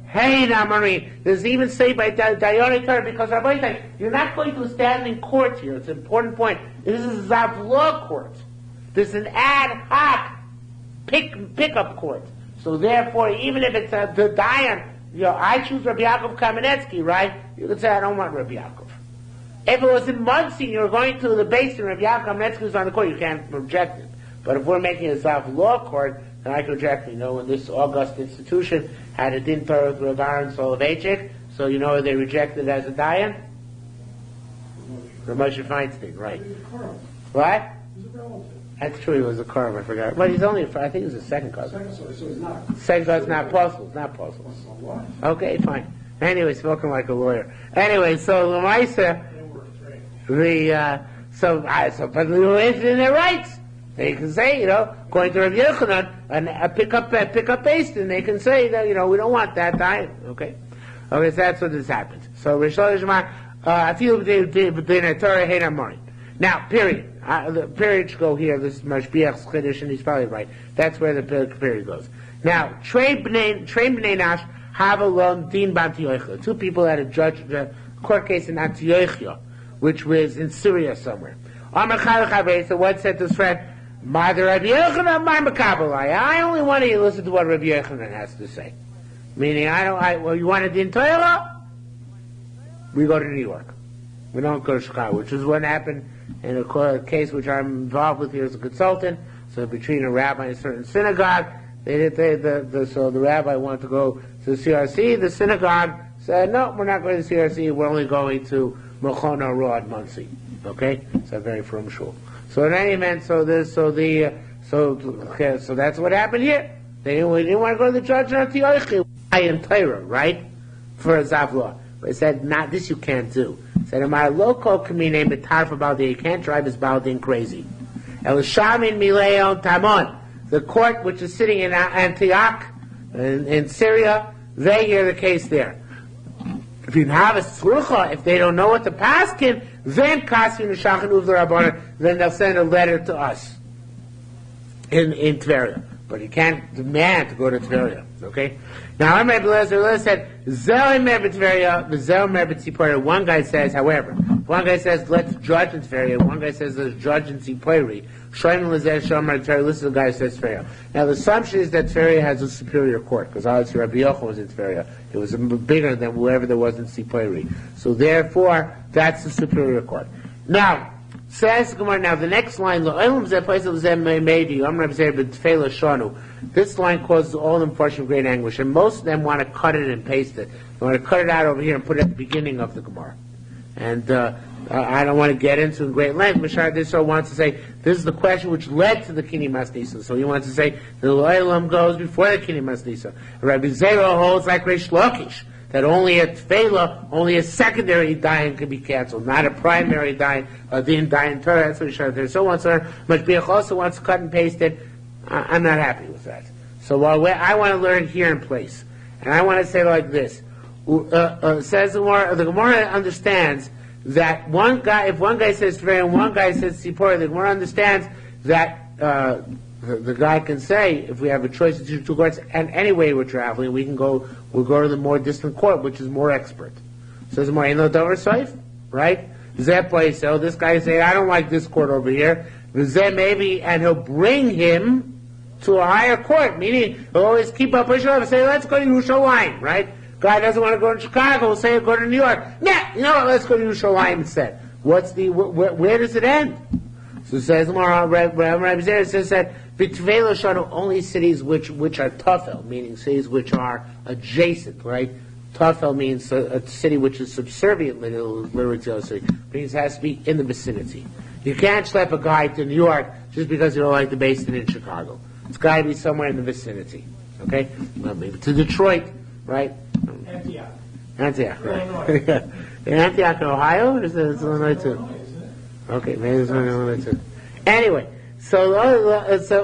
hein Amari. There's even say by Dayone Torah, because Rabbi said, you're not going to stand in court here. It's an important point. This is a Zavla court. This is an ad hoc pick-up court. So therefore, even if it's the Dayan, I choose Rabbi Yaakov Kamenetsky, right? You could say, I don't want Rabbi Yaakov. If it was in Muncie, you're going to the basin, Rabbi Yaakov Kamenetsky is on the court, you can't reject it. But if we're making a Zavla court, then I can reject it. When this august institution had a din Torah with Rav Aaron Soloveitchik, so they rejected it as a Dayan? Rav Moshe Feinstein, right. He's a Carl. What? He's a relative. That's true, he was a Korban, I forgot. But he's only, I think he's a second cousin. So he's not. Second cousin's not possible, it's not possible. Why? Okay, fine. Anyway, spoken like a lawyer. Anyway, so Lamaisa, but it's in their rights. They can say, according to Rabbi Yochanan, and pick up based, and they can say that, we don't want that diet. Okay, so that's what has happened. So I feel Torah hate Amorim. Now, period. The period should go here. This is Mashbiach's Chiddush, and he's probably right. That's where the period goes. Now, Trey B'nai Nash have a lone din b'Antiochia. Two people had a court case in Antiochia, which was in Syria somewhere. So one said to his friend, Mother Rabbi Yochanan, my Makabalai. I only want to listen to what Rabbi Yochanan has to say. Meaning, you want a din Torah? We go to New York. We don't go to Chicago, which is what happened in a case which I'm involved with here as a consultant. So between a rabbi and a certain synagogue, so the rabbi wanted to go to the CRC. The synagogue said, no, we're not going to the CRC. We're only going to Mechona Rod Muncie. Okay, it's a very firm shul. So in any event, so that's what happened here. They didn't want to go to the judge in Antiochia. I am Torah, right? For a Zavla. But he said, not this you can't do. He said, in my local community, Betarf Baldi, you can't drive his Baldin crazy. Yerushalmi Mileon Tamon, the court which is sitting in Antioch, in Syria, they hear the case there. If you have a tzrucha, if they don't know what to pass can, then then they'll send a letter to us in Tveria. But you can't demand to go to Tveria. Okay? Now, Rabbi said, one guy says, however, one guy says, let's judge in Tveria. One guy says, let's judge in Tzipori. Listen to the guy who says Tveria. Now, the assumption is that Tveria has a superior court, because obviously Rabbi Yochanan was in Tveria. It was bigger than whoever there was in Tzipori. So, therefore, that's the superior court. Now, says Gemara, now the next line, this line causes all them portion of great anguish, and most of them want to cut it and paste it. They want to cut it out over here and put it at the beginning of the Gemara. And I don't want to get into in great length. Mishar Disro wants to say, this is the question which led to the Kini Masnisa. So he wants to say, the Lo'elam goes before the Kini Masnisa. Rabbi Zera holds like Reish Lakish, that only a tefillah, only a secondary dayan can be canceled, not a primary dayan, din dayan Torah. That's what he said there. So wants to learn. Mashbiach also wants to cut and paste it. I'm not happy with that. So I want to learn here in place, and I want to say like this: says the Gemara understands that if one guy says Tveria and one guy says Tzipori, the Gemara understands that the guy can say, if we have a choice of two courts, and anyway we're traveling, we'll go to the more distant court, which is more expert. So there's more, Dover Saif, right? So this guy say, I don't like this court over here. Maybe, and he'll bring him to a higher court, meaning he'll always keep up pushing up and say, let's go to Yerushalayim, right? Guy doesn't want to go to Chicago, we'll say, go to New York. Nah, you know what, let's go to Yerushalayim instead. Where does it end? So it says, Rabbi Zera says that B'Tvei Shanu, only cities which are tafel, meaning cities which are adjacent, right? Tafel means a city which is subservient literally, means it has to be in the vicinity. You can't schlep a guy to New York just because you don't like the basin in Chicago. It's got to be somewhere in the vicinity, okay? Well, maybe to Detroit, right? Antioch, right? In Antioch, Ohio, or is it Illinois too? Okay, maybe it's Illinois too. Anyway, so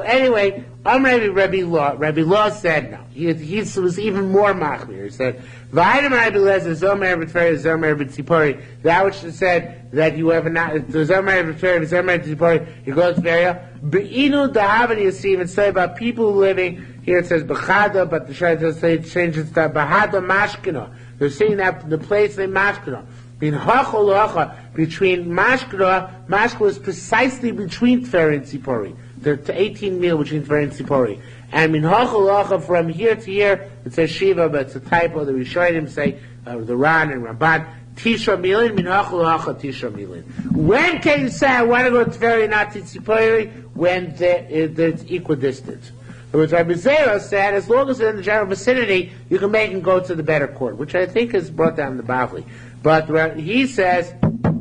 anyway, Rabbi Law said no. He was even more machmir. He said, "V'ayim Rabbi Lezer Zomer B'Tveria Zomer B'Tzipori." That which said that you have not Zomer B'Tveria Zomer B'Tzipori. You go to Tveria. Be'inu dahavan you see even say about people living here. It says B'chada, but the Shai changes to B'chada Mashkina. They're saying that the place named Mashkina. Between Mashkina is precisely between Tveria and Tzipori. There are 18 mil between Tveria and Tzipori. And min hachalacha from here to here, it says Shiva, but it's a typo. The Rishonim say, the Ran and Ramban, Tisha milin, min hachalacha Tisha milin. When can you say, I want to go to Tveria, not to Tzipori? When there's equidistant. Which Rabbi Zera said, as long as it's in the general vicinity, you can make him go to the better court, which I think is brought down in the Bavli. But he says,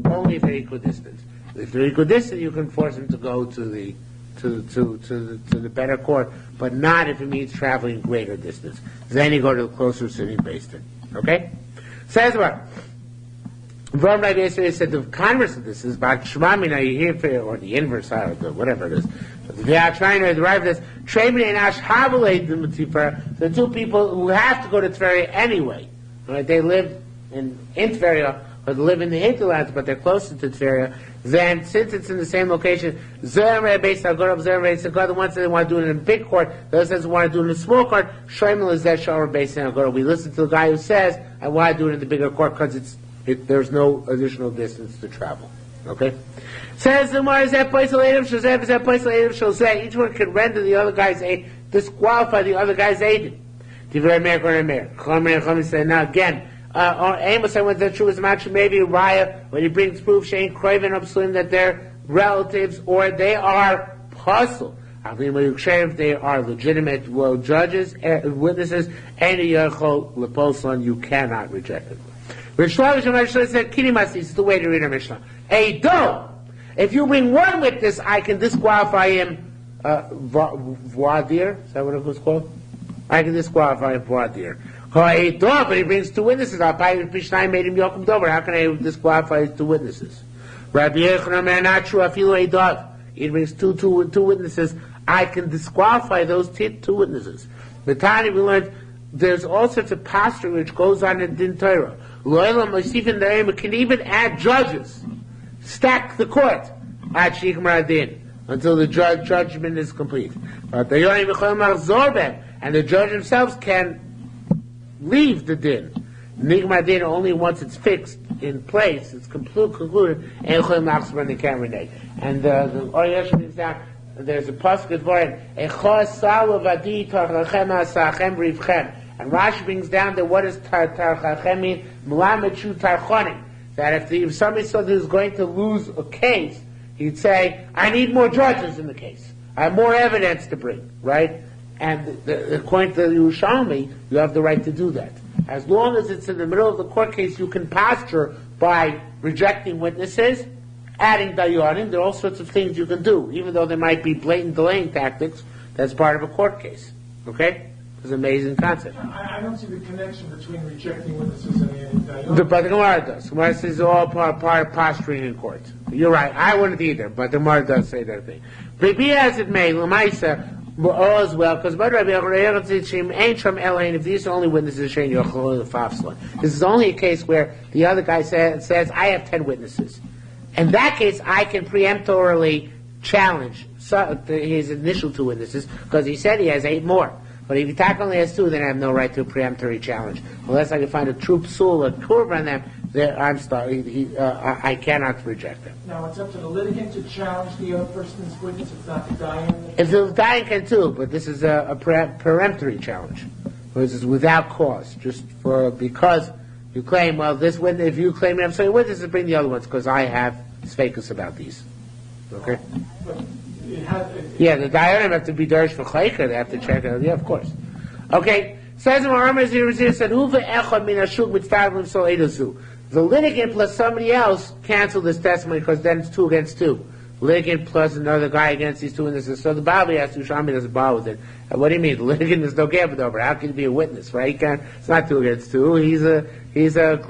only if they're equidistant. If they're equidistant, you can force him to go to the to the better court, but not if it means traveling greater distance. Then you go to the closer city based in. Okay? Says what? Ram Rabbi yesterday said the converse of this is about Shemami. Now you hear, or the inverse, or whatever it is. They are trying to derive this. The two people who have to go to Tveria anyway. Right? They live in Tveria, or they live in the hinterlands, but they're closer to Tveria. Then, since it's in the same location, the one says they want to do it in a big court, the other says they want to do it in a small court. We listen to the guy who says, I want to do it in the bigger court because there's no additional distance to travel. Okay? Says the Gemara, is that place shall say, each one can render the other guy's aid, disqualify the other guy's aid. Now again, Amos, I went to true as much maybe Raya when he brings proof Shane Craven Upslim that they're relatives or they are puzzle. I mean, if they are legitimate judges, witnesses, and you cannot reject it. Rishlavish said, Kinimas is the way to read a Mishnah. Hey, don't! If you bring one witness, I can disqualify him. Voadir? Is that what it was called? I can disqualify him voadir. But he brings two witnesses. How can I disqualify his two witnesses? Rabbi Yechonim, not true. He brings two witnesses. I can disqualify those two witnesses. Tani, we learned there's all sorts of posture which goes on in Din Torah. Can even add judges. Stack the court until the judgment is complete. And the judge himself can leave the din. Nigma din only once it's fixed in place, it's concluded, and they can't renege. And the Oriyesh brings down, there's a pasuk at Vorin, and Rashi brings down that what does tarchachem mean? Melamechu tarchonim. That if somebody saw that he was going to lose a case, he'd say, I need more judges in the case. I have more evidence to bring, right? And according to the Yerushalmi, you have the right to do that. As long as it's in the middle of the court case, you can posture by rejecting witnesses, adding dayanim. There are all sorts of things you can do, even though there might be blatant delaying tactics. That's part of a court case. Okay? It's an amazing concept. I don't see the connection between rejecting witnesses and adding dayanim. But the Gemara does. The Gemara says it's all part of posturing in court. You're right. I wouldn't either, but the Gemara does say that thing. But be as it may, Lamaisa, all as well, because if these are only witnesses, this is only a case where the other guy says, I have 10 witnesses. In that case, I can preemptorily challenge his initial 2 witnesses, because he said he has 8 more. But if he only has 2, then I have no right to a preemptory challenge. Unless I can find a true psul, a curve on them, I'm sorry, I cannot reject them. Now it's up to the litigant to challenge the other person's witness. It's not the dayan. If the dayan can too, but this is a peremptory challenge. This is without cause, just because you claim, well, this witness, if you claim I'm saying witnesses, bring the other ones, because I have sfekus about these. Okay? Yeah, the dayanim have to be dersh for chayka. They have to check it. Yeah, of course. Okay. Says in Maramah Zir said, "Uva echad min hashuk mitzvah so edazu." The litigant plus somebody else cancel this testimony because then it's 2 against 2. Litigant plus another guy against these 2 witnesses. So the Bali asks, Yerushalmi doesn't bother with it. And what do you mean? The litigant is no gambit over. How can he be a witness, right? It's not 2 against 2. He's a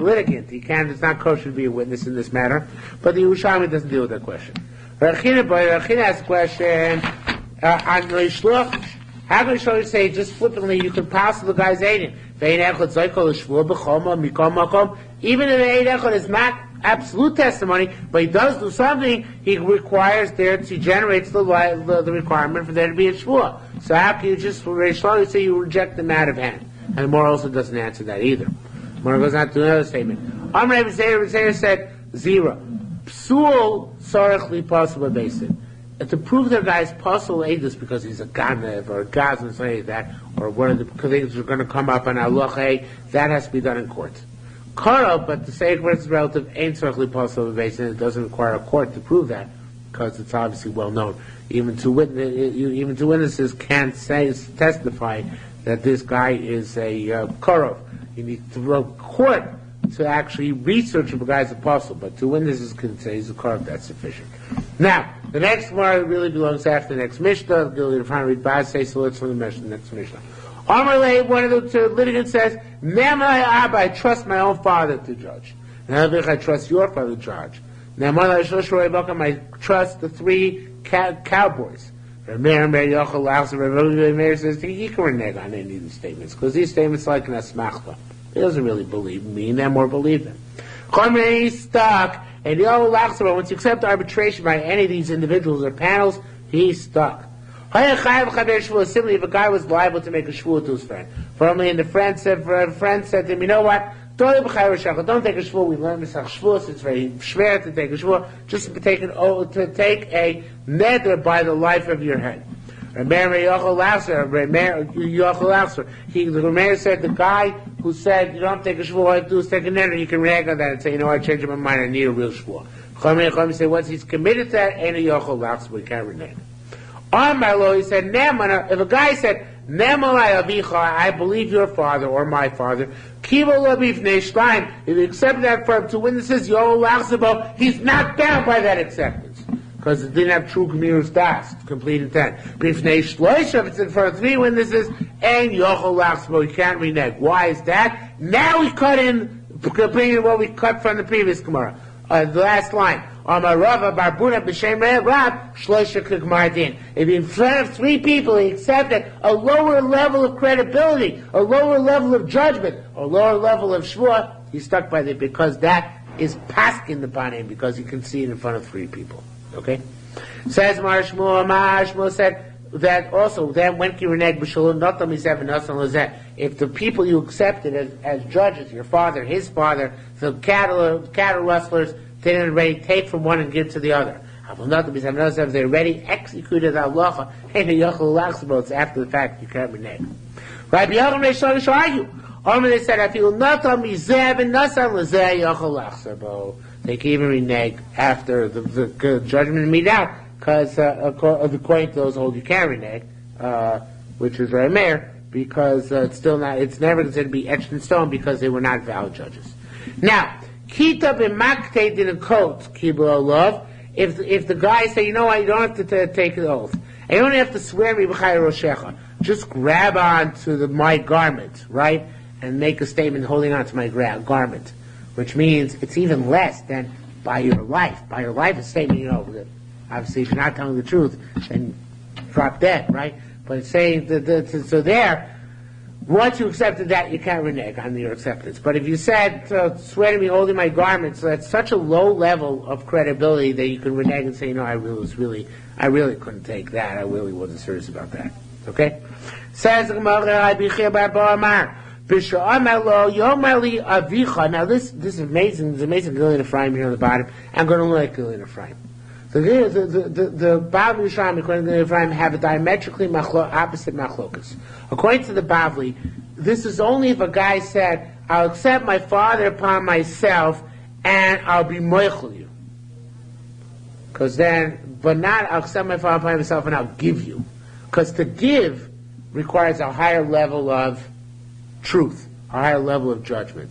litigant. It's not kosher to be a witness in this matter. But the Yerushalmi doesn't deal with that question. Rechina asks a question on Reishluch. How can you say just flippantly you can pass the guy's aiding? Even if the Eid Echad is not absolute testimony, but he does do something, he requires he generates the requirement for there to be a shvua. So how can you just, for Reishluch, say you reject them out of hand? And the Gemara also doesn't answer that either. The Gemara goes on to another statement. Amr Ibn Zeir said, 0. Psul sarach li possible basin. To prove their guy's puzzle edus because he's a ganev or a gaz and something like that, or one of the things are going to come up on aloche, that has to be done in court. Kara, but to say it's relative ain't certainly possible basin. It doesn't require a court to prove that because it's obviously well known. Even two witnesses can't testify that this guy is a korov. You need to go to court to actually research if a guy's apostle, but 2 witnesses can say he's a korov. That's sufficient. Now. The next Gemara really belongs after the next Mishnah. You'll find read Basei, so let's from the next Mishnah. Amarle, one of the two litigants says, Nemai Abba, I trust my own father to judge. I trust your father to judge. I trust the three cowboys. Meir says he can renege on any of these statements because these statements are like an asmachta. He doesn't really mean them or believe them. He's stuck, and once you accept arbitration by any of these individuals or panels, he's stuck. Simply, if a guy was liable to make a shvuah to his friend, formerly, and the friend said to him, you know what? Don't take a shvuah. We learned this shvuah. It's very schwer to take a shvuah. Just to take a neder by the life of your head. The Rameir said the guy who said you don't take a shvuah, all you have to do is take a neder. You can renege on that and say, you know what, I changed my mind. I need a real shvuah. Chachamim say once he's committed to that, ain't a yochel lachzer, we can't renege. On my law, he said, if a guy said, I believe your father or my father, if you accept that from two witnesses, he's not bound by that acceptance. Because it didn't have true gmirus das, complete intent. If it's in front of three witnesses, and you can't renege. Why is that? Now we cut in, completing what we cut from the previous Gemara. The last line. If in front of three people he accepted a lower level of credibility, a lower level of judgment, a lower level of shvuah, he's stuck by it because that is paskin upon him because he can see it in front of three people. Okay? Says Shmuel said that also, then when Kireneg B'Shalom Notam Yisef Notam Lozeh, if the people you accepted as judges, your father, his father, the cattle rustlers, they didn't already take from one and give to the other. If they already executed halacha, it's after the fact you can't renege. Rabbi Yochanan Reish argue. They said, I feel notam mizeh and nasan lezeh yochel lachzer. They can even renege after the judgment made out, because according to those hold you can't renege, which is Rameir, because it's never considered to be etched in stone because they were not valid judges. Now, Kitab and Makte did a coat, Kibur love. If the guy say, you know what, you don't have to take an oath. And you don't have to swear me b'chai roshecha. Just grab on to my garment, right? And make a statement holding on to my garment. Which means it's even less than by your life. By your life, a statement, obviously if you're not telling the truth, then drop dead, right? But it's saying, so there, once you accepted that, you can't renege on your acceptance. But if you said, swear to me holding my garment, so that's such a low level of credibility that you can renege and say, I really couldn't take that. I really wasn't serious about that. Okay? Says now this is amazing. There's amazing Gilin Ephraim here on the bottom. I'm going to like Gilin Ephraim. The Bavli Yerushalmi, according to the Ephraim, have a diametrically opposite machlokas. According to the Bavli, this is only if a guy said, I'll accept my father upon myself and I'll be moichel you. But not I'll accept my father upon myself and I'll give you. Because to give requires a higher level of truth, a higher level of judgment.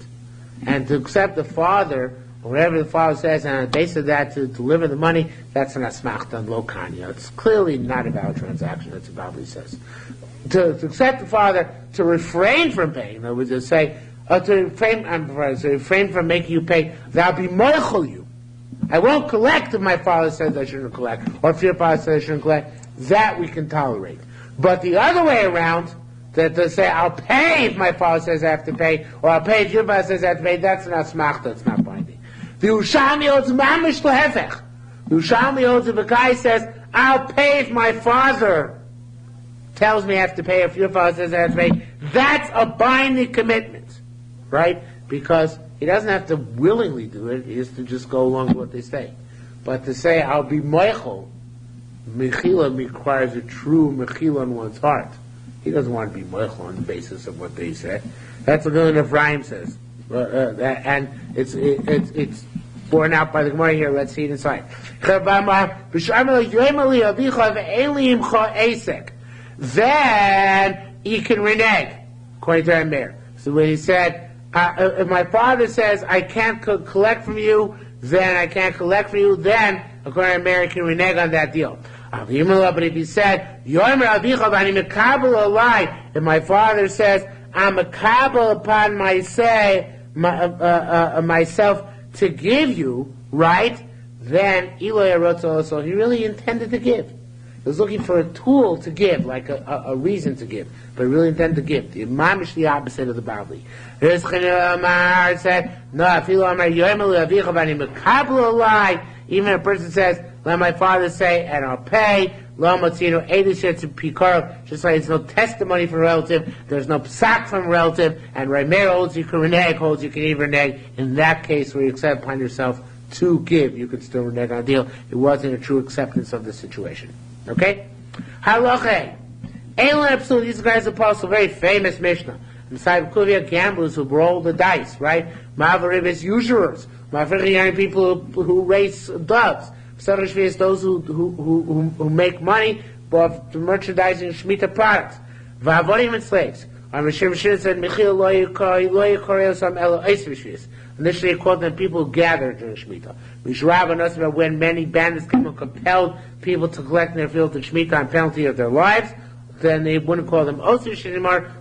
And to accept the father, whatever the father says, and on the basis of that to deliver the money, that's an asmachta and lo kanya. It's clearly not a valid transaction, that's what Bavli says. To accept the father, to refrain from paying, in other words, to say, to refrain from making you pay, that'll be moichel you. I won't collect if my father says I shouldn't collect, or if your father says I shouldn't collect, that we can tolerate. But the other way around, that to say, I'll pay if my father says I have to pay, or I'll pay if your father says I have to pay, that's not asmachta, it's not binding. The Yerushalmi holds mamish lehefech. The Yerushalmi holds if a guy says, I'll pay if my father tells me I have to pay, if your father says I have to pay, that's a binding commitment, right? Because he doesn't have to willingly do it, he has to just go along with what they say. But to say, I'll be moichel, mechila requires a true mechila on one's heart. He doesn't want to be moichel on the basis of what they say. That's what Vilna Ephraim says. And it's borne out by the Gemara here. Let's see it inside. Then he can renege, according to Amir. So when he said, if my father says I can't collect from you, then I can't collect from you, then according to American, renege on that deal. But if he said, if my father says, I'm a kabel upon myself to give you, right? Then Eloy Arotzo, so he really intended to give. He was looking for a tool to give, like a reason to give, but he really intended to give. The Imam is the opposite of the Bavli. Rizchin said, no, even a person says, let my father say, and I'll pay, just like there's no testimony from a relative, there's no psak from a relative, and Rameir holds you can renege, holds you can even renege. In that case, where you accept upon yourself to give, you could still renege on a deal. It wasn't a true acceptance of the situation. Okay? Halacha. These guys are apostle, very famous Mishnah. Messiah Kuvia, gamblers who roll the dice, right? Mavaribis usurers. Mavaribis people who race doves. Sarashvi those who make money off the merchandising Shemitah products. Vavodim and slaves. Mishir said, initially he called them people who gathered during Shemitah. When many bandits came and compelled people to collect in their fields in Shemitah on penalty of their lives, then they wouldn't call them Osir anymore.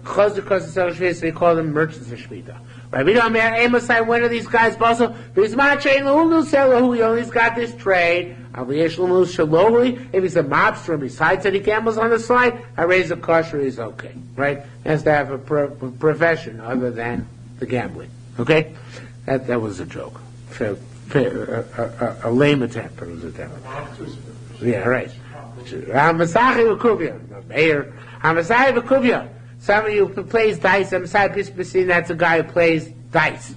They call them merchants of Shemitah. Rabbi Omer, Amosai, when are these guys also? He only's got this trade. If he's a mobster and besides that he gambles on the side, I raise the kosher, he's okay. Right? He has to have a profession other than the gambling. Okay? That was a joke. A lame attempt, but it was an attempt. Yeah, right. Hamasachi v'kuvya. Mayor. Hamasachi v'kuvya. Somebody who plays dice. Hamasachi pispasino. That's a guy who plays dice.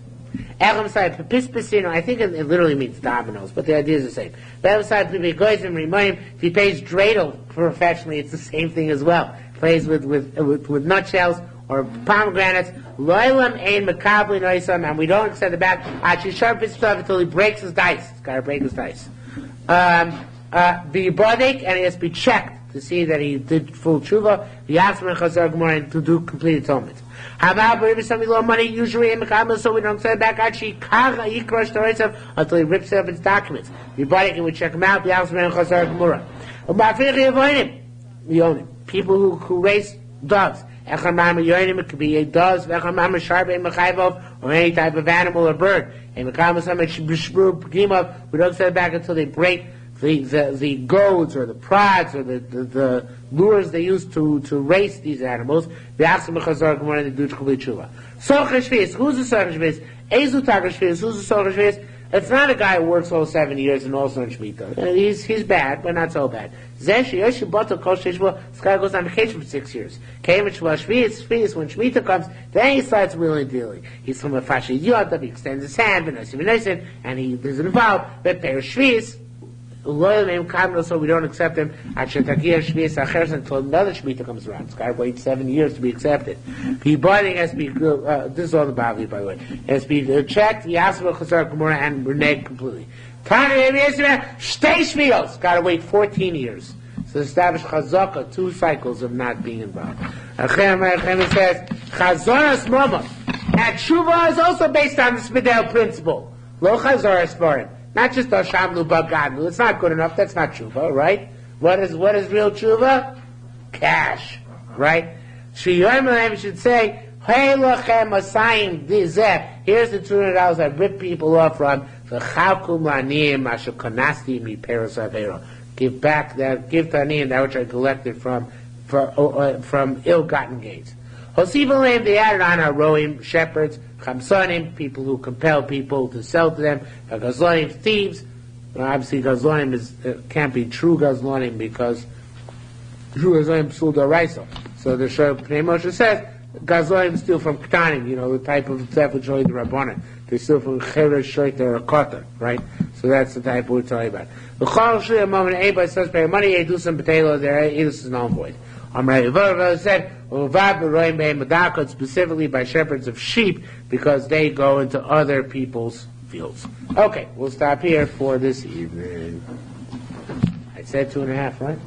Hamasachi pispasino. I think it literally means dominoes, but the idea is the same. If he plays dreidel professionally, it's the same thing as well. Plays with nutshells or pomegranates. Loilam ein makabli noisam, and we don't accept the back. Actually, sharp his stuff until he breaks his dice. He's got to break his dice. Be bodik, and he has to be checked to see that he did full tshuva. The Yasmer Chazar Gemara and to do complete atonement. However, if somebody low money, usually in Mekabel, so we don't send it back. Actually, he crushed the rights until he rips up its documents. Be bodik, and we check him out. The Yasmer Chazar Gemara. People who raise doves. It could be a dove, or any type of animal or bird. We don't send it back until they break the goads or the prods or the lures they use to race these animals. Who's the Sochar Who's the Sochar? It's not a guy who works all 7 years and also in Shemitah. He's bad, but not so bad. This guy goes on vacation for 6 years. When Shemitah comes, then he starts wheeling and dealing. He's from a Fashi Yodab, he extends his hand, and he is involved. But Peir Shviz, so we don't accept him until another Shemitah comes around. This guy waits 7 years to be accepted. He has to be, this is all the Bavli, by the way. It has to be checked, Yasma Chazar Gemara, and reneged completely. Got to wait 14 years to establish Chazaka, 2 cycles of not being involved. It says, Chazaras Mama. And Tshuva is also based on the Spidel principle. Lo Chazaras Farim. Not just Hashamlu Bagadlu. It's not good enough. That's not tshuva, right? What is real tshuva? Cash, right? Shiur should say, "Hey lochem asayim dizeh." Here's the $200 I ripped people off from. V'chalkum la'aniyim asher kanasti mi peros avero. Give back that. Give to aniyim that which I collected from ill-gotten gains. Hosivalim, they added on Haroim, shepherds, Chamsonim, people who compel people to sell to them, Gazlonim, thieves. Obviously, Gazlonim can't be true Gazlonim because true Gazlonim psul d'oraisa. So the Pnei Moshe says, Gazlonim steal from Ktanim, the type of theft which only the Rabbanan. They steal from Cheresh, Shoyta, or Kota, right? So that's the type we're talking about. The Chal Shli, a moment, anybody says, pay money, Edusam, Patelo, their Edus is null and void. Said, specifically by shepherds of sheep, because they go into other people's fields. Okay, we'll stop here for this evening. I said 2.5, right?